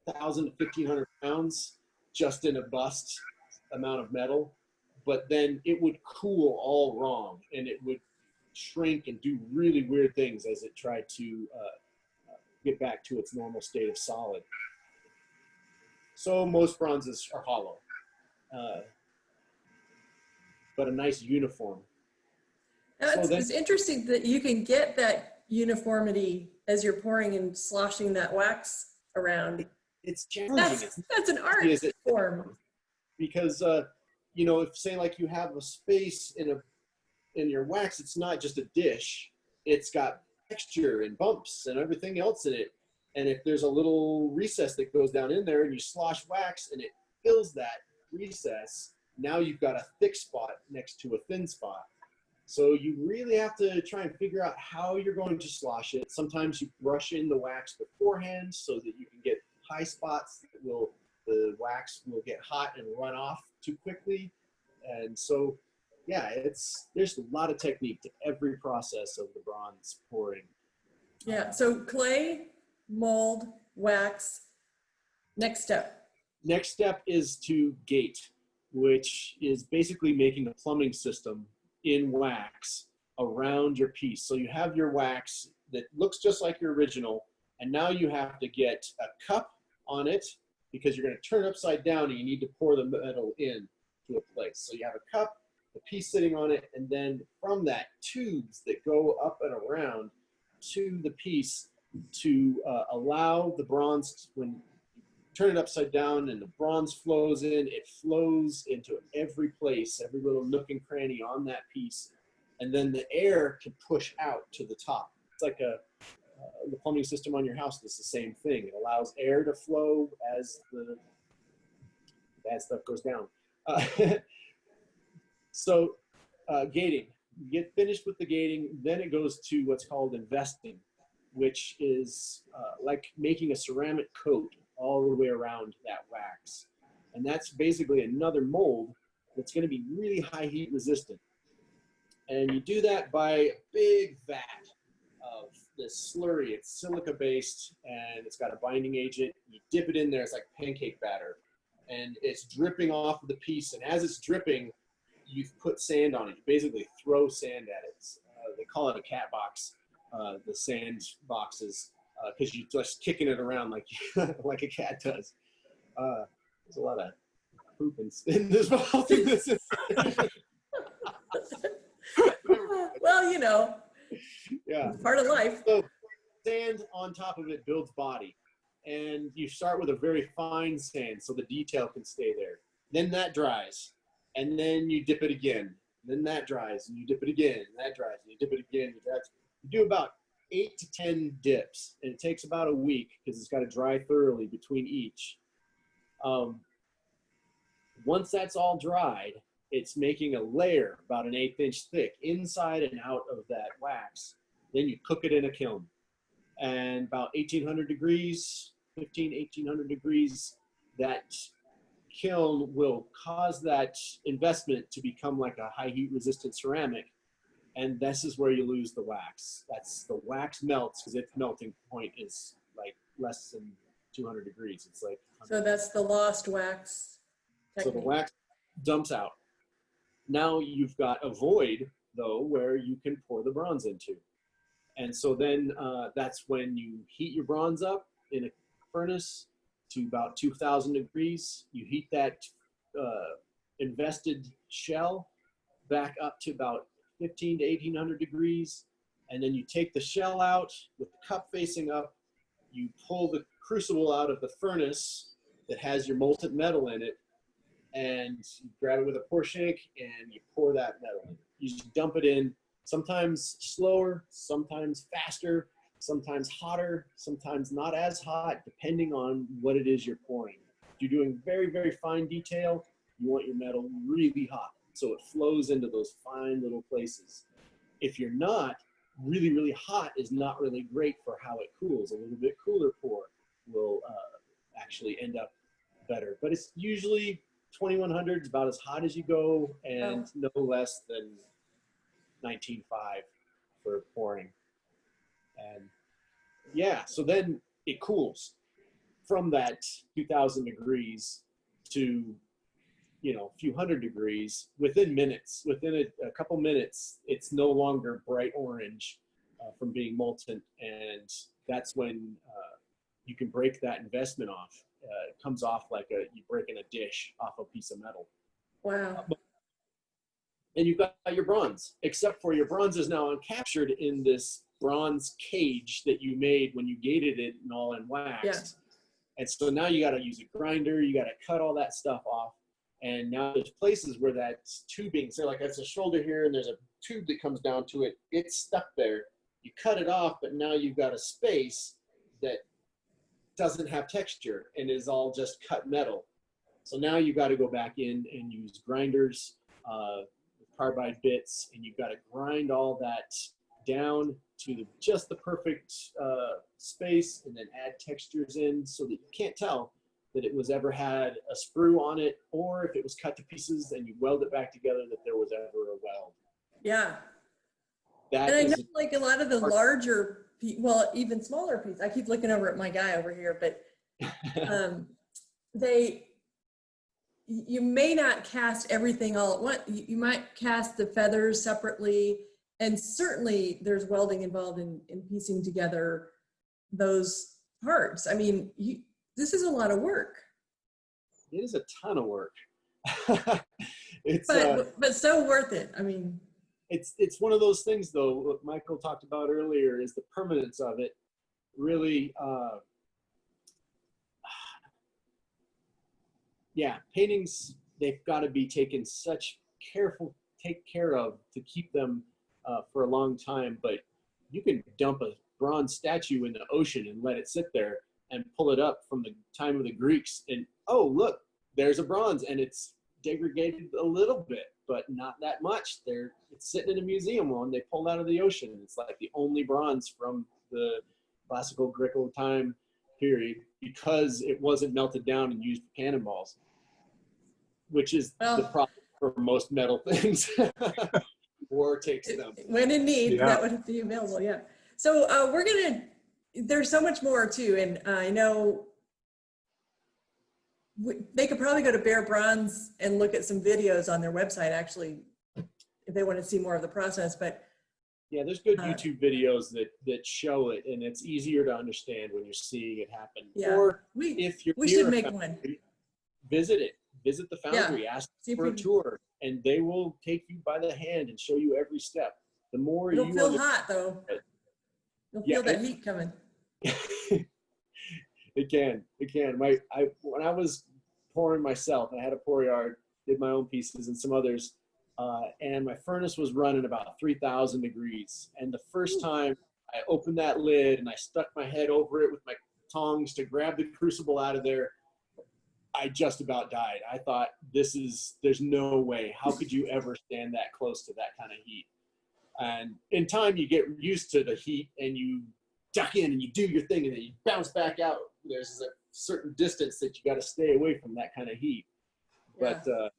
S3: 1,000 to 1,500 pounds just in a bust amount of metal, but then it would cool all wrong, and it would shrink and do really weird things as it tried to get back to its normal state of solid. So most bronzes are hollow, but a nice uniform.
S1: It's interesting that you can get that uniformity as you're pouring and sloshing that wax around.
S3: It's challenging.
S1: That's an art form.
S3: Because, you know, if, say, like, you have a space in your wax, it's not just a dish. It's got texture and bumps and everything else in it. And if there's a little recess that goes down in there and you slosh wax and it fills that recess, now you've got a thick spot next to a thin spot. So you really have to try and figure out how you're going to slosh it. Sometimes you brush in the wax beforehand so that you can get high spots that the wax will get hot and run off too quickly. And so, yeah, there's a lot of technique to every process of the bronze pouring.
S1: Yeah, so clay, mold, wax, next step.
S3: Next step is to gate, which is basically making a plumbing system in wax around your piece. So you have your wax that looks just like your original, and now you have to get a cup on it because you're going to turn it upside down and you need to pour the metal in to a place. So you have a cup, the piece sitting on it, and then from that, tubes that go up and around to the piece to allow the bronze, when turn it upside down and the bronze flows in. It flows into every place, every little nook and cranny on that piece. And then the air can push out to the top. It's like the plumbing system on your house does the same thing. It allows air to flow as the bad stuff goes down. So gating, you get finished with the gating, then it goes to what's called investing, which is like making a ceramic coat all the way around that wax. And that's basically another mold that's going to be really high heat resistant. And you do that by a big vat of this slurry. It's silica based and it's got a binding agent. You dip it in there, it's like pancake batter. And it's dripping off of the piece. And as it's dripping, you put sand on it. You basically throw sand at it. They call it a cat box, the sand boxes, because you're just kicking it around like like a cat does. There's a lot of poop in this mouth.
S1: Well, you know,
S3: Yeah.
S1: it's part of life.
S3: So sand on top of it builds body. And you start with a very fine sand so the detail can stay there. Then that dries. And then you dip it again. Then that dries and you dip it again. And that dries and you dip it again. You do about 8 to 10 dips. And it takes about a week because it's got to dry thoroughly between each. Once that's all dried, it's making a layer about an 1/8 inch thick inside and out of that wax. Then you cook it in a kiln. And about 1800 degrees, 1800 degrees, that kiln will cause that investment to become like a high heat resistant ceramic. And this is where you lose the wax. That's the wax melts because its melting point is like less than 200 degrees. It's like,
S1: So that's the lost wax
S3: so
S1: technique.
S3: the wax dumps out. Now you've got a void though, where you can pour the bronze into. And so then that's when you heat your bronze up in a furnace to about 2000 degrees. You heat that invested shell back up to about 15 to 1800 degrees. And then you take the shell out with the cup facing up. You pull the crucible out of the furnace that has your molten metal in it. And you grab it with a pour shank and you pour that metal in. You just dump it in. Sometimes slower, sometimes faster, sometimes hotter, sometimes not as hot, depending on what it is you're pouring. If you're doing very, very fine detail, you want your metal really hot so it flows into those fine little places. If you're not, really, really hot is not really great for how it cools. A little bit cooler pour will actually end up better. But it's usually 2100 is about as hot as you go and no less than 19.5 for pouring. And yeah, so then it cools from that 2000 degrees to, you know, a few hundred degrees within minutes. Within a couple minutes, it's no longer bright orange from being molten. And that's when you can break that investment off. It comes off like you breaking a dish off a piece of metal.
S1: Wow.
S3: And you've got your bronze, except for your bronze is now encaptured in this bronze cage that you made when you gated it and all in wax.
S1: Yeah.
S3: And so now you got to use a grinder. You got to cut all that stuff off. And now there's places where that's tubing. So like that's a shoulder here and there's a tube that comes down to it. It's stuck there. You cut it off, but now you've got a space that doesn't have texture and is all just cut metal. So now you've got to go back in and use grinders, carbide bits, and you've got to grind all that down to just the perfect space and then add textures in so that you can't tell that it was ever had a sprue on it or if it was cut to pieces and you weld it back together that there was ever a weld.
S1: Yeah.
S3: That
S1: And I know
S3: is
S1: like a lot of the larger, well, even smaller pieces, I keep looking over at my guy over here, but you may not cast everything all at once. You might cast the feathers separately. And certainly there's welding involved in piecing together those parts. I mean, this is a lot of work.
S3: It is a ton of work. It's
S1: but so worth it. I mean,
S3: it's one of those things though, what Michael talked about earlier is the permanence of it really, yeah, paintings, they've got to be taken take care of to keep them for a long time. But you can dump a bronze statue in the ocean and let it sit there and pull it up from the time of the Greeks, and oh, look, there's a bronze, and it's degraded a little bit, but not that much. It's sitting in a museum when they pulled out of the ocean. It's like the only bronze from the classical Greco time period, because it wasn't melted down and used for cannonballs, which is the problem for most metal things. War takes them.
S1: When in need,
S2: Yeah.
S1: that would be available, yeah. So there's so much more too, and I know they could probably go to Bear Bronze and look at some videos on their website, actually, if they want to see more of the process, but
S3: yeah, there's good YouTube videos that show it, and it's easier to understand when you're seeing it happen.
S1: yeah,
S3: Or
S1: we
S3: if you're
S1: should
S3: near a
S1: make
S3: foundry,
S1: one.
S3: visit it. Visit the foundry, ask
S1: See if
S3: for a
S1: we-
S3: tour, and they will take you by the hand and show you every step. The more
S1: It'll
S3: you
S1: feel hot though. You'll
S3: Yeah,
S1: feel that heat coming.
S3: It can. When I was pouring myself, I had a pour yard, did my own pieces and some others, and my furnace was running about 3,000 degrees. And the first time I opened that lid and I stuck my head over it with my tongs to grab the crucible out of there, I just about died. I thought, there's no way. How could you ever stand that close to that kind of heat? And in time, you get used to the heat and you duck in and you do your thing and then you bounce back out. There's a certain distance that you got to stay away from that kind of heat.
S1: Yeah.
S3: But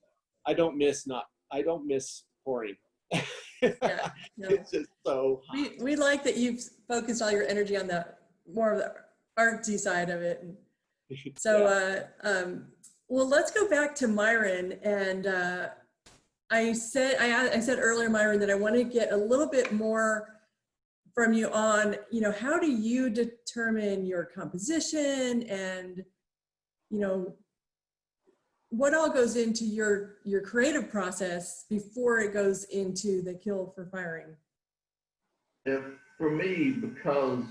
S3: I don't miss pouring.
S1: Yeah, no.
S3: It's just so hot.
S1: We like that you've focused all your energy on the more of the artsy side of it. And so, well, let's go back to Myron. And I said earlier, Myron, that I want to get a little bit more from you on, how do you determine your composition, and, what all goes into your creative process before it goes into the kiln for firing?
S4: For me, because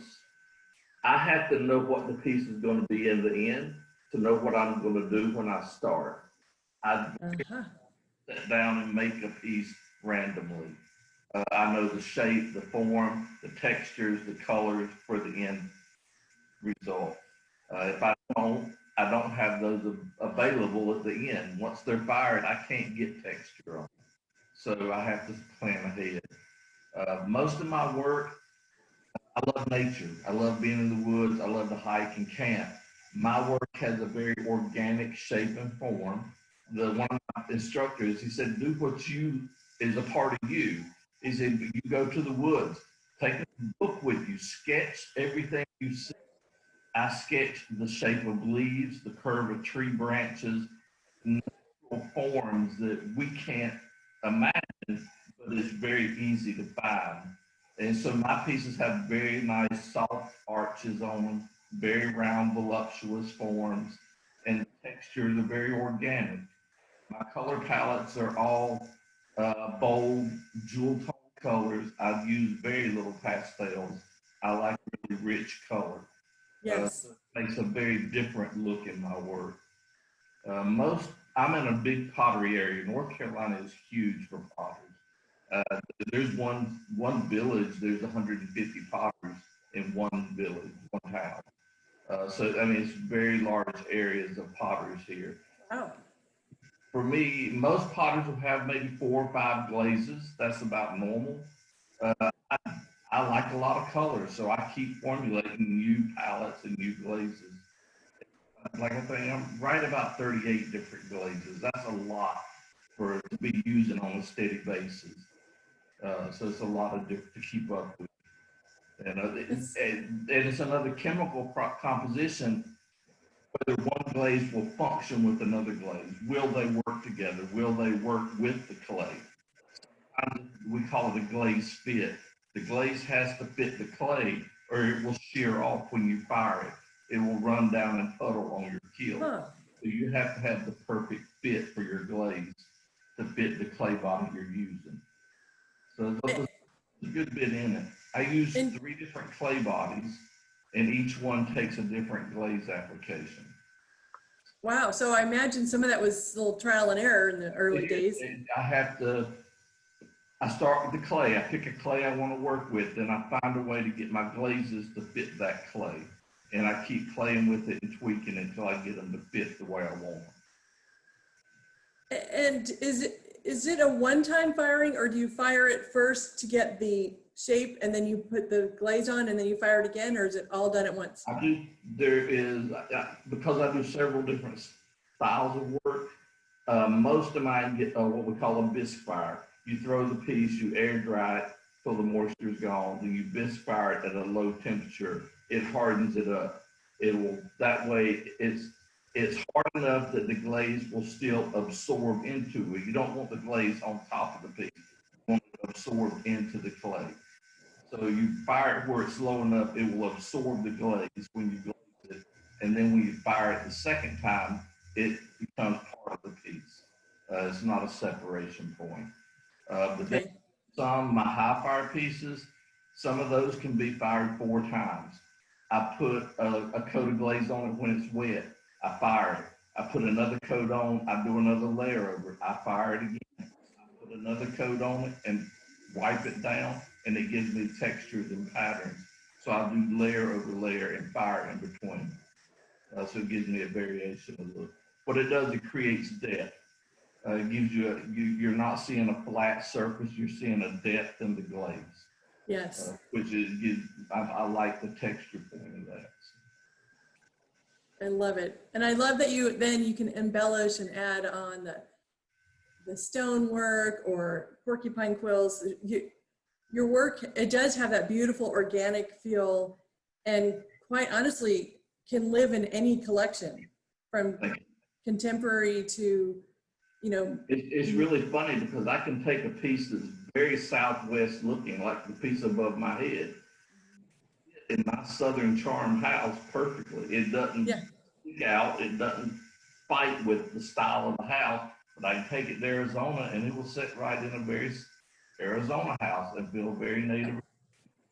S4: I have to know what the piece is going to be in the end to know what I'm going to do when I start. I sit down and make a piece randomly. I know the shape, the form, the textures, the colors for the end result. If I don't have those available at the end. Once they're fired, I can't get texture on them. So I have to plan ahead. Most of my work, I love nature. I love being in the woods. I love to hike and camp. My work has a very organic shape and form. One of my instructors, he said, do what is a part of you. He said, you go to the woods, take a book with you, sketch everything you see. I sketch the shape of leaves, the curve of tree branches, natural forms that we can't imagine, but it's very easy to find. And so my pieces have very nice soft arches on them, very round, voluptuous forms, and the textures are very organic. My color palettes are all bold, jewel tone colors. I've used very little pastels. I like really rich color.
S1: Yes.
S4: Makes a very different look in my work. I'm in a big pottery area. North Carolina is huge for potters. There's one village, there's 150 potters in one village, one town. It's very large areas of potters here.
S1: Oh.
S4: For me, most potters will have maybe 4 or 5 glazes. That's about normal. I like a lot of colors, so I keep formulating new palettes and new glazes. Like I say, I'm right about 38 different glazes. That's a lot to be using on a steady basis. So it's a lot of different to keep up with. And it's another chemical composition, whether one glaze will function with another glaze. Will they work together? Will they work with the clay? We call it a glaze fit. The glaze has to fit the clay or it will shear off when you fire it. It will run down and puddle on your kiln.
S1: Huh.
S4: So you have to have the perfect fit for your glaze to fit the clay body you're using. So there's a good bit in it. I use 3 different clay bodies, and each one takes a different glaze application.
S1: Wow. So I imagine some of that was a little trial and error in the early days.
S4: And I start with the clay. I pick a clay I want to work with, then I find a way to get my glazes to fit that clay. And I keep playing with it and tweaking it until I get them to fit the way I want them.
S1: And is it a one-time firing, or do you fire it first to get the shape and then you put the glaze on and then you fire it again, or is it all done at once?
S4: Because I do several different styles of work, most of mine get what we call a bisque fire. You throw the piece, you air dry it till the moisture is gone, then you bisque fire it at a low temperature. It hardens it up. That way it's hard enough that the glaze will still absorb into it. You don't want the glaze on top of the piece. You want it to absorb into the clay. So you fire it where it's low enough, it will absorb the glaze when you glaze it. And then when you fire it the second time, it becomes part of the piece. It's not a separation point. But then my high fire pieces, some of those can be fired 4 times. I put a coat of glaze on it when it's wet. I fire it. I put another coat on. I do another layer over it. I fire it again. I put another coat on it and wipe it down, and it gives me textures and patterns. So I do layer over layer and fire in between. So it gives me a variation of look. What it does, it creates depth. It gives you're not seeing a flat surface. You're seeing a depth in the glaze.
S1: Yes.
S4: I like the texture point of that.
S1: I love it. And I love that you can embellish and add on the stonework or porcupine quills. Your work, it does have that beautiful organic feel, and quite honestly can live in any collection, from contemporary to,
S4: It's really funny because I can take a piece that's very southwest looking, like the piece above my head, in my Southern charm house perfectly. It doesn't stick out. It doesn't fight with the style of the house, but I can take it to Arizona and it will sit right in a very Arizona house and feel very native.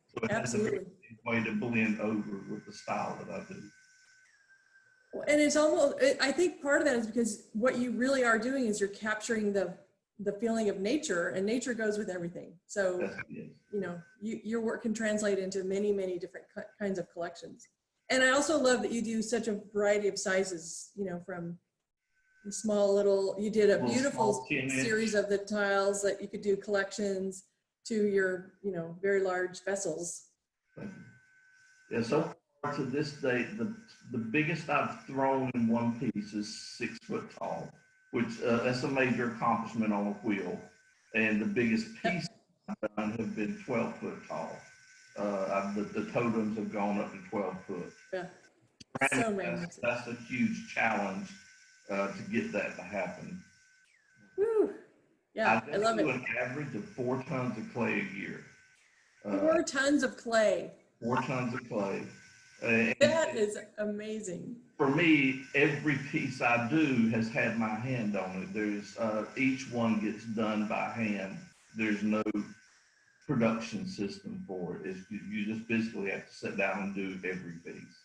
S4: So it has a very way to blend over with the style that I do.
S1: And it's almost, I think part of that is because what you really are doing is you're capturing the feeling of nature, and nature goes with everything. So, your work can translate into many, many different kinds of collections. And I also love that you do such a variety of sizes, from small little, you did a beautiful series of the tiles that you could do collections to your, very large vessels.
S4: Yeah, so far to this day, the biggest I've thrown in one piece is 6 foot tall, which that's a major accomplishment on a wheel. And the biggest piece I've done have been 12 foot tall. The totems have gone up to 12 foot.
S1: Yeah, so magnificent.
S4: That's a huge challenge to get that to happen.
S1: Woo. Yeah, I love it.
S4: I do an average of 4 tons of clay a year.
S1: 4 tons of clay.
S4: 4 tons of clay.
S1: That is amazing.
S4: For me, every piece I do has had my hand on it. There's each one gets done by hand. There's no production system for it. You just basically have to sit down and do every piece.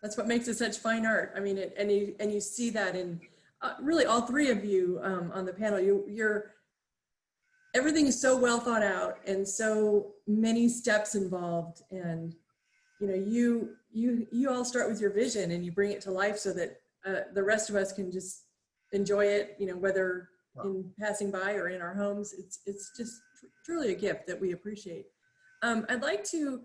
S1: That's what makes it such fine art. I mean, and you see that in really all 3 of you on the panel. You're everything is so well thought out and so many steps involved, and you all start with your vision and you bring it to life so that the rest of us can just enjoy it, whether in passing by or in our homes. It's just truly a gift that we appreciate. I'd like to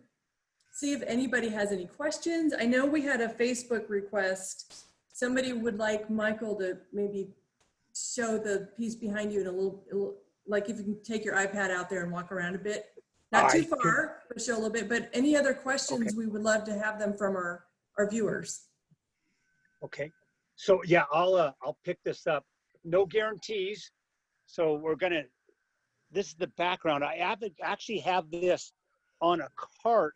S1: see if anybody has any questions. I know we had a Facebook request. Somebody would like Michael to maybe show the piece behind you in a little, like if you can take your iPad out there and walk around a bit. Not too far, but show a little bit. But any other questions, we would love to have them from our viewers.
S2: Okay. So yeah, I'll pick this up. No guarantees. So this is the background. I actually have this on a cart,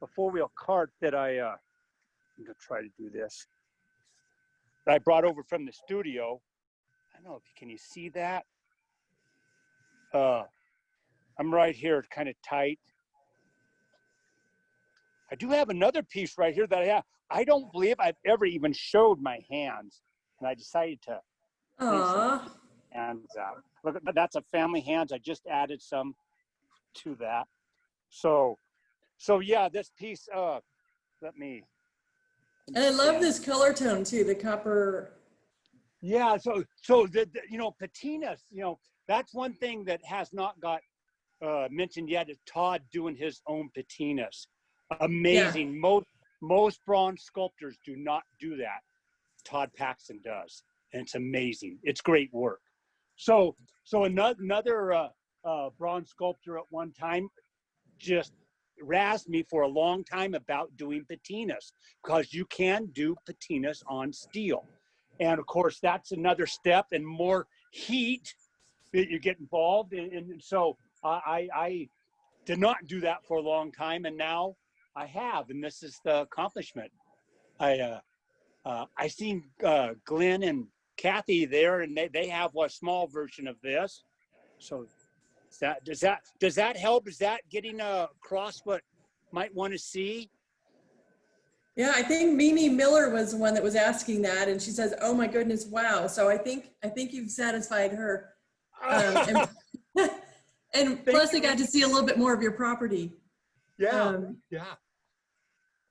S2: a 4-wheel cart that I'm gonna try to do this. That I brought over from the studio. I don't know can you see that? I'm right here, kind of tight. I do have another piece right here that I have. I don't believe I've ever even showed my hands, and I decided to bring some
S1: Aw.
S2: hands out. Look, that's a family hands. I just added some to that. So yeah, this piece. Let me.
S1: And I love this color tone too, the copper.
S2: Yeah. So you know, patinas. You know, that's one thing that has not got mentioned yet. Is Todd doing his own patinas? Amazing. Most bronze sculptors do not do that. Todd Paxton does, and it's amazing. It's great work. So another bronze sculptor at one time just razzed me for a long time about doing patinas, because you can do patinas on steel, and of course that's another step and more heat that you get involved in. And so I did not do that for a long time, and now I have, and this is the accomplishment. I seen Glenn and Kathy there, and they have a small version of this. So does that help? Is that getting across what might want to see?
S1: Yeah, I think Mimi Miller was the one that was asking that, and she says, "Oh my goodness, wow!" So I think you've satisfied her, and, and plus I got to see a little bit more of your property.
S2: Yeah.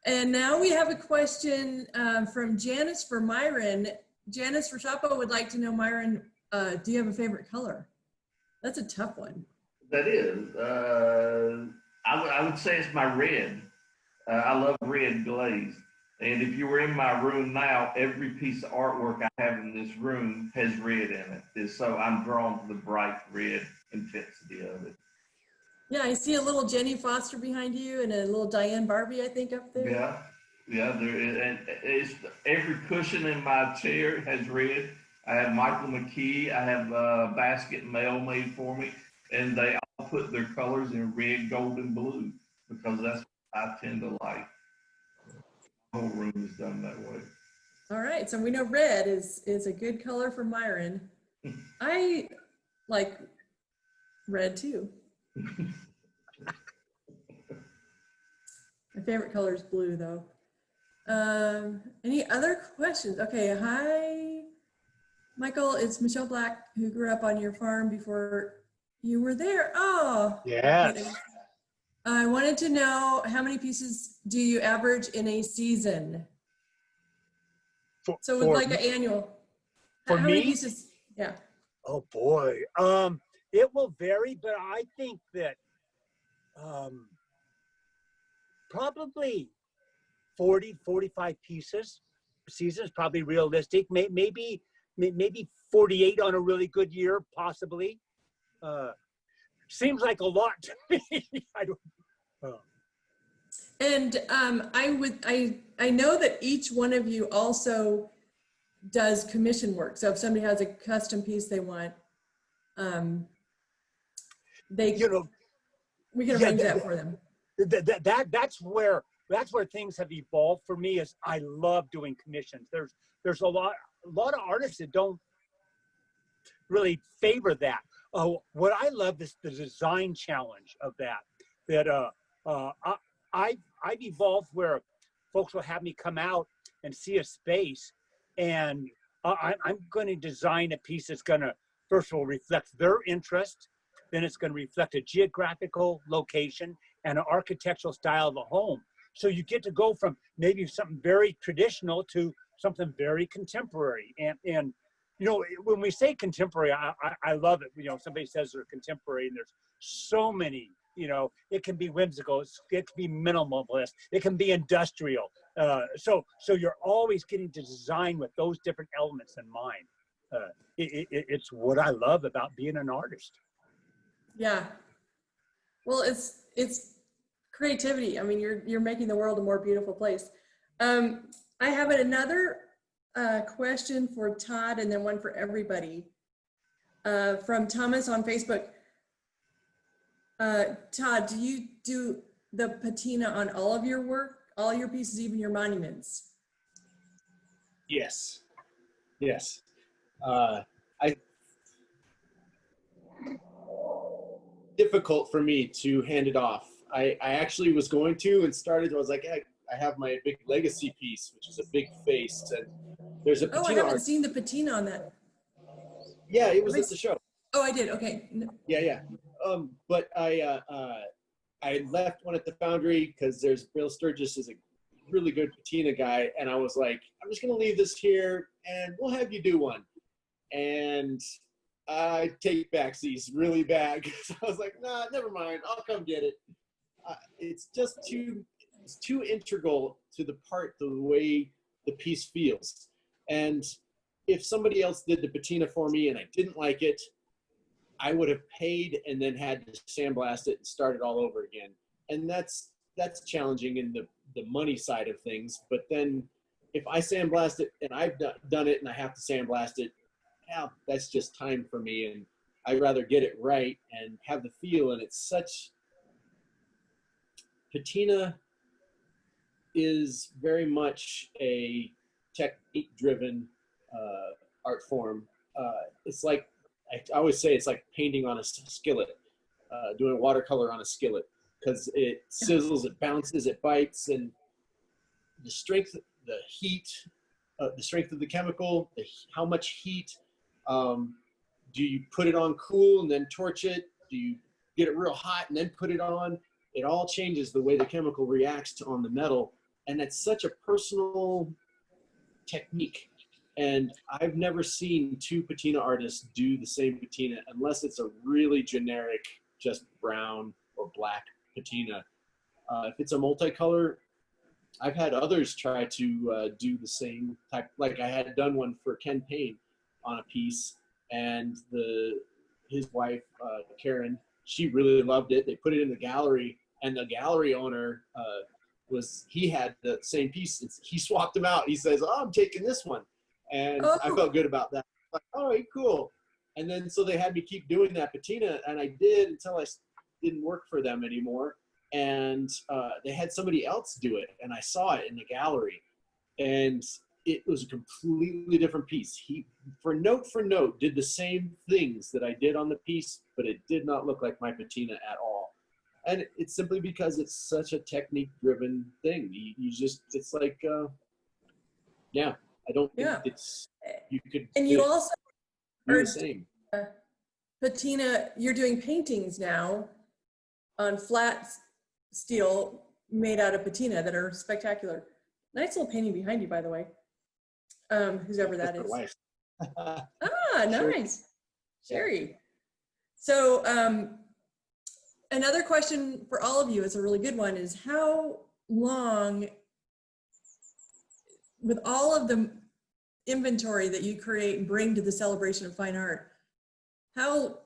S1: And now we have a question from Janice for Myron. Janice Rashapo would like to know, Myron, do you have a favorite color? That's a tough one.
S4: That is. I would say it's my red. I love red glaze. And if you were in my room now, every piece of artwork I have in this room has red in it. So I'm drawn to the bright red intensity of it.
S1: Yeah, I see a little Jenny Foster behind you and a little Diane Barbie, I think, up there.
S4: Yeah. There is, and it's every cushion in my chair has red. I have Michael McKee. I have a basket mail made for me, and they all put their colors in red, gold, and blue because that's what I tend to like. The whole room is done that way.
S1: All right, so we know red is a good color for Myron. I like red too. My favorite color is blue though. Any other questions? Okay, hi, Michael, it's Michelle Black, who grew up on your farm before you were there. Oh,
S2: Yes.
S1: I wanted to know, how many pieces do you average in a season? So with like an annual.
S2: For
S1: how many
S2: me?
S1: pieces? Yeah.
S2: Oh boy. It will vary, but I think that probably 40, 45 pieces a season is probably realistic. Maybe 48 on a really good year, possibly. Seems like a lot to me. I don't.
S1: And I know that each one of you also does commission work. So if somebody has a custom piece they want, we can arrange that for them.
S2: That's where things have evolved for me. Is I love doing commissions. There's a lot of artists that don't really favor that. What I love is the design challenge of that. I've evolved where folks will have me come out and see a space, and I'm going to design a piece that's going to, first of all, reflect their interest. Then it's going to reflect a geographical location and an architectural style of the home. So you get to go from maybe something very traditional to something very contemporary. And you know, when we say contemporary, I love it. You know, somebody says they're contemporary, and there's so many. You know, it can be whimsical, it can be minimalist, it can be industrial. So you're always getting to design with those different elements in mind. It's what I love about being an artist.
S1: Yeah. Well, it's creativity. I mean, you're making the world a more beautiful place. I have another question for Todd, and then one for everybody. From Thomas on Facebook. Todd, do you do the patina on all of your work, all your pieces, even your monuments?
S3: Yes. Difficult for me to hand it off. I actually was going to and started. I was like, I have my big legacy piece, which is a big face, and there's a
S1: Oh, I
S3: patina
S1: haven't
S3: art.
S1: seen the patina on that.
S3: Yeah, it was
S1: Have I
S3: at the show.
S1: Oh, I did. Okay.
S3: Yeah. But I left one at the foundry because there's Bill Sturgis is a really good patina guy, and I was like, I'm just gonna leave this here, and we'll have you do one. And I take backsies really bad because I was like, nah, never mind, I'll come get it. It's just it's too integral to the way the piece feels. And if somebody else did the patina for me and I didn't like it, I would have paid and then had to sandblast it and start it all over again. And that's challenging in the money side of things. But then if I sandblast it and I've done it and I have to sandblast it, yeah, that's just time for me. And I'd rather get it right and have the feel. And it's such, patina is very much a technique driven art form. It's like, I always say it's like painting on a skillet, doing watercolor on a skillet, because it sizzles, it bounces, it bites, and the strength, the heat, the strength of the chemical, how much heat, do you put it on cool and then torch it? Do you get it real hot and then put it on? It all changes the way the chemical reacts on the metal, and it's such a personal technique. And I've never seen two patina artists do the same patina unless it's a really generic, just brown or black patina. If it's a multicolor, I've had others try to do the same type. Like I had done one for Ken Payne on a piece, and his wife, Karen, she really loved it. They put it in the gallery, and the gallery owner he had the same piece. He swapped them out. He says, "Oh, I'm taking this one." And I felt good about that. Like, all right, cool. And then so they had me keep doing that patina, and I did until I didn't work for them anymore. And they had somebody else do it, and I saw it in the gallery, and it was a completely different piece. He, for note, did the same things that I did on the piece, but it did not look like my patina at all. And it's simply because it's such a technique-driven thing. You just, it's like, yeah. I don't think it's, you could,
S1: and you also
S3: do the same.
S1: Patina, you're doing paintings now on flat steel made out of patina that are spectacular. Nice little painting behind you, by the way. Who's ever that is. Ah, nice. Sherry. So another question for all of you, is a really good one, is how long, with all of the inventory that you create and bring to the celebration of fine art, how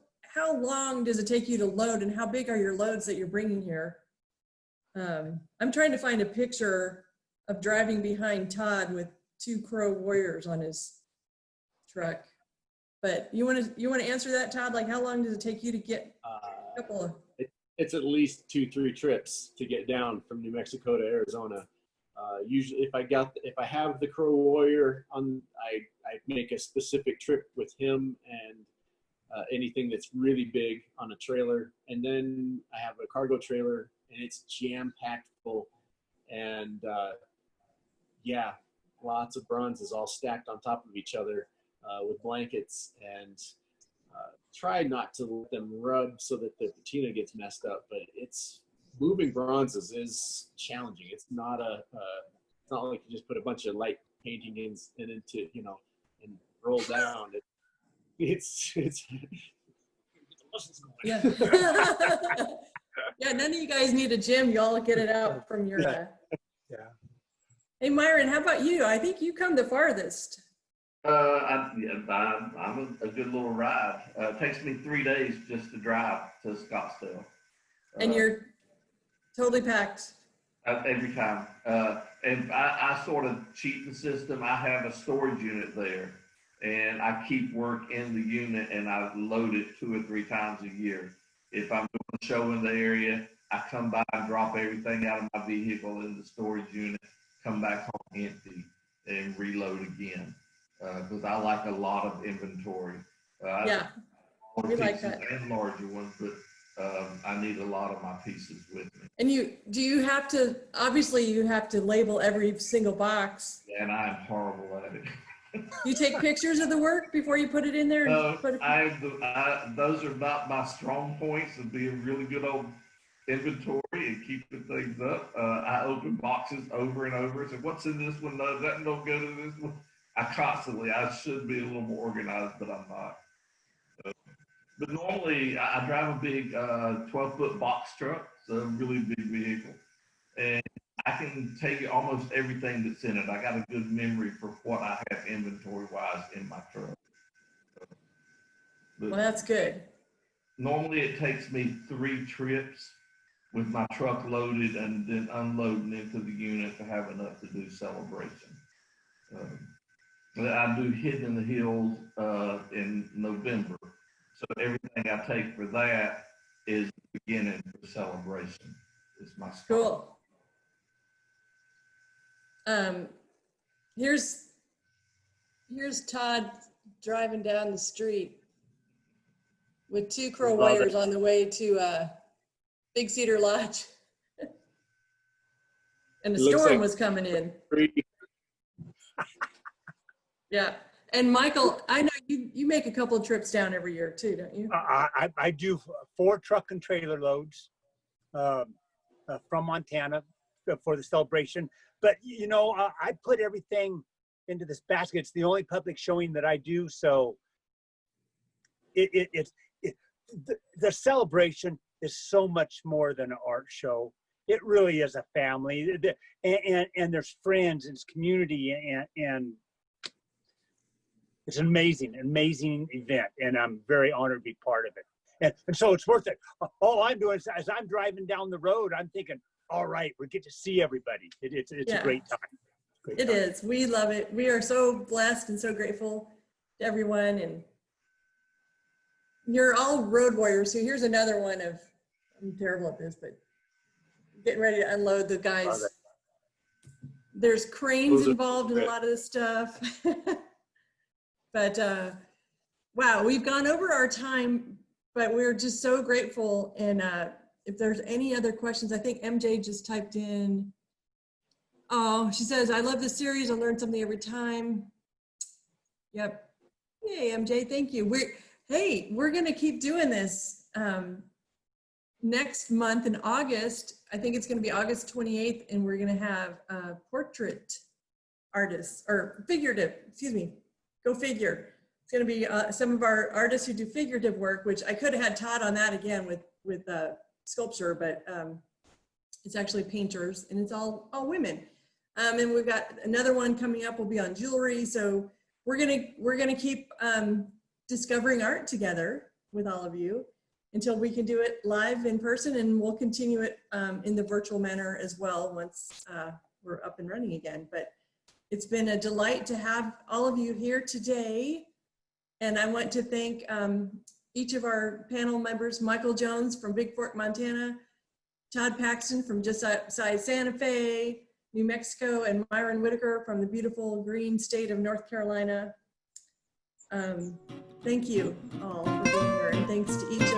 S1: long does it take you to load, and how big are your loads that you're bringing here? I'm trying to find a picture of driving behind Todd with 2 Crow Warriors on his truck. But you want to answer that, Todd? Like, how long does it take you to get a couple of?
S3: It's at least 2-3 trips to get down from New Mexico to Arizona. Usually, if I have the Crow Warrior on, I make a specific trip with him and anything that's really big on a trailer, and then I have a cargo trailer, and it's jam-packed full, and yeah, lots of bronzes all stacked on top of each other with blankets, and try not to let them rub so that the patina gets messed up. But it's moving bronzes is challenging. It's not it's not like you just put a bunch of light painting into, you know, and roll down. It's
S1: Yeah. Yeah, none of you guys need a gym. You all get it out from your.
S2: Yeah.
S1: Hey, Myron, how about you? I think you come the farthest.
S4: I'm a good little ride. It takes me 3 days just to drive to Scottsdale.
S1: And you're totally packed.
S4: Every time. And I sort of cheat the system. I have a storage unit there, and I keep work in the unit, and I load it 2 or 3 times a year. If I'm doing a show in the area, I come by and drop everything out of my vehicle in the storage unit, come back home empty, and reload again. Because I like a lot of inventory.
S1: Yeah, we like that.
S4: And larger ones, but I need a lot of my pieces with me.
S1: And do you have to, obviously you have to label every single box.
S4: And I'm horrible at it.
S1: You take pictures of the work before you put it in there? And
S4: No,
S1: put it...
S4: those are not my strong points of being really good on inventory and keeping things up. I open boxes over and over and say, what's in this one? No, that don't go to this one. I should be a little more organized, but I'm not. But normally I drive a big 12-foot box truck, so a really big vehicle. And I can tell you almost everything that's in it. I got a good memory for what I have inventory-wise in my truck. But
S1: Well, that's good.
S4: normally it takes me 3 trips with my truck loaded and then unloading into the unit to have enough to do celebration. I do Hidden in the Hills in November. So everything I take for that is the beginning for celebration. It's my start.
S1: Cool. Here's Todd driving down the street with 2 crow
S2: Love
S1: wires on the way to Big Cedar Lodge. And the
S3: Looks
S1: storm
S3: like-
S1: was coming in.
S3: Pretty-
S1: Yeah. And Michael, I know you make a couple of trips down every year too, don't you?
S2: I do 4 truck and trailer loads from Montana for the celebration. But, you know, I put everything into this basket. It's the only public showing that I do. So the celebration is so much more than an art show. It really is a family. And there's friends and it's community and it's an amazing event, and I'm very honored to be part of it. And so it's worth it. All I'm doing is, as I'm driving down the road, I'm thinking, all right, we get to see everybody. It's
S1: Yeah.
S2: a great time.
S1: It is. We love it. We are so blessed and so grateful to everyone. And you're all road warriors. So here's another one of, I'm terrible at this, but getting ready to unload the
S2: Love
S1: guys.
S2: it.
S1: There's cranes
S3: Those are
S1: involved in a
S3: great.
S1: lot of this stuff. But wow, we've gone over our time, but we're just so grateful. And if there's any other questions, I think MJ just typed in, oh, she says, I love this series. I learn something every time. Yep. Yay, MJ, thank you. We're going to keep doing this next month in August. I think it's going to be August 28th, and we're going to have portrait artists, or figurative, excuse me, go figure. It's going to be some of our artists who do figurative work, which I could have had Todd on that again with sculpture, but it's actually painters, and it's all women. And we've got another one coming up, will be on jewelry. So we're gonna keep discovering art together with all of you until we can do it live in person, and we'll continue it in the virtual manner as well once we're up and running again. But it's been a delight to have all of you here today. And I want to thank each of our panel members, Michael Jones from Big Fork, Montana, Todd Paxton from just outside Santa Fe, New Mexico, and Myron Whitaker from the beautiful green state of North Carolina. Thank you all for being here, and thanks to each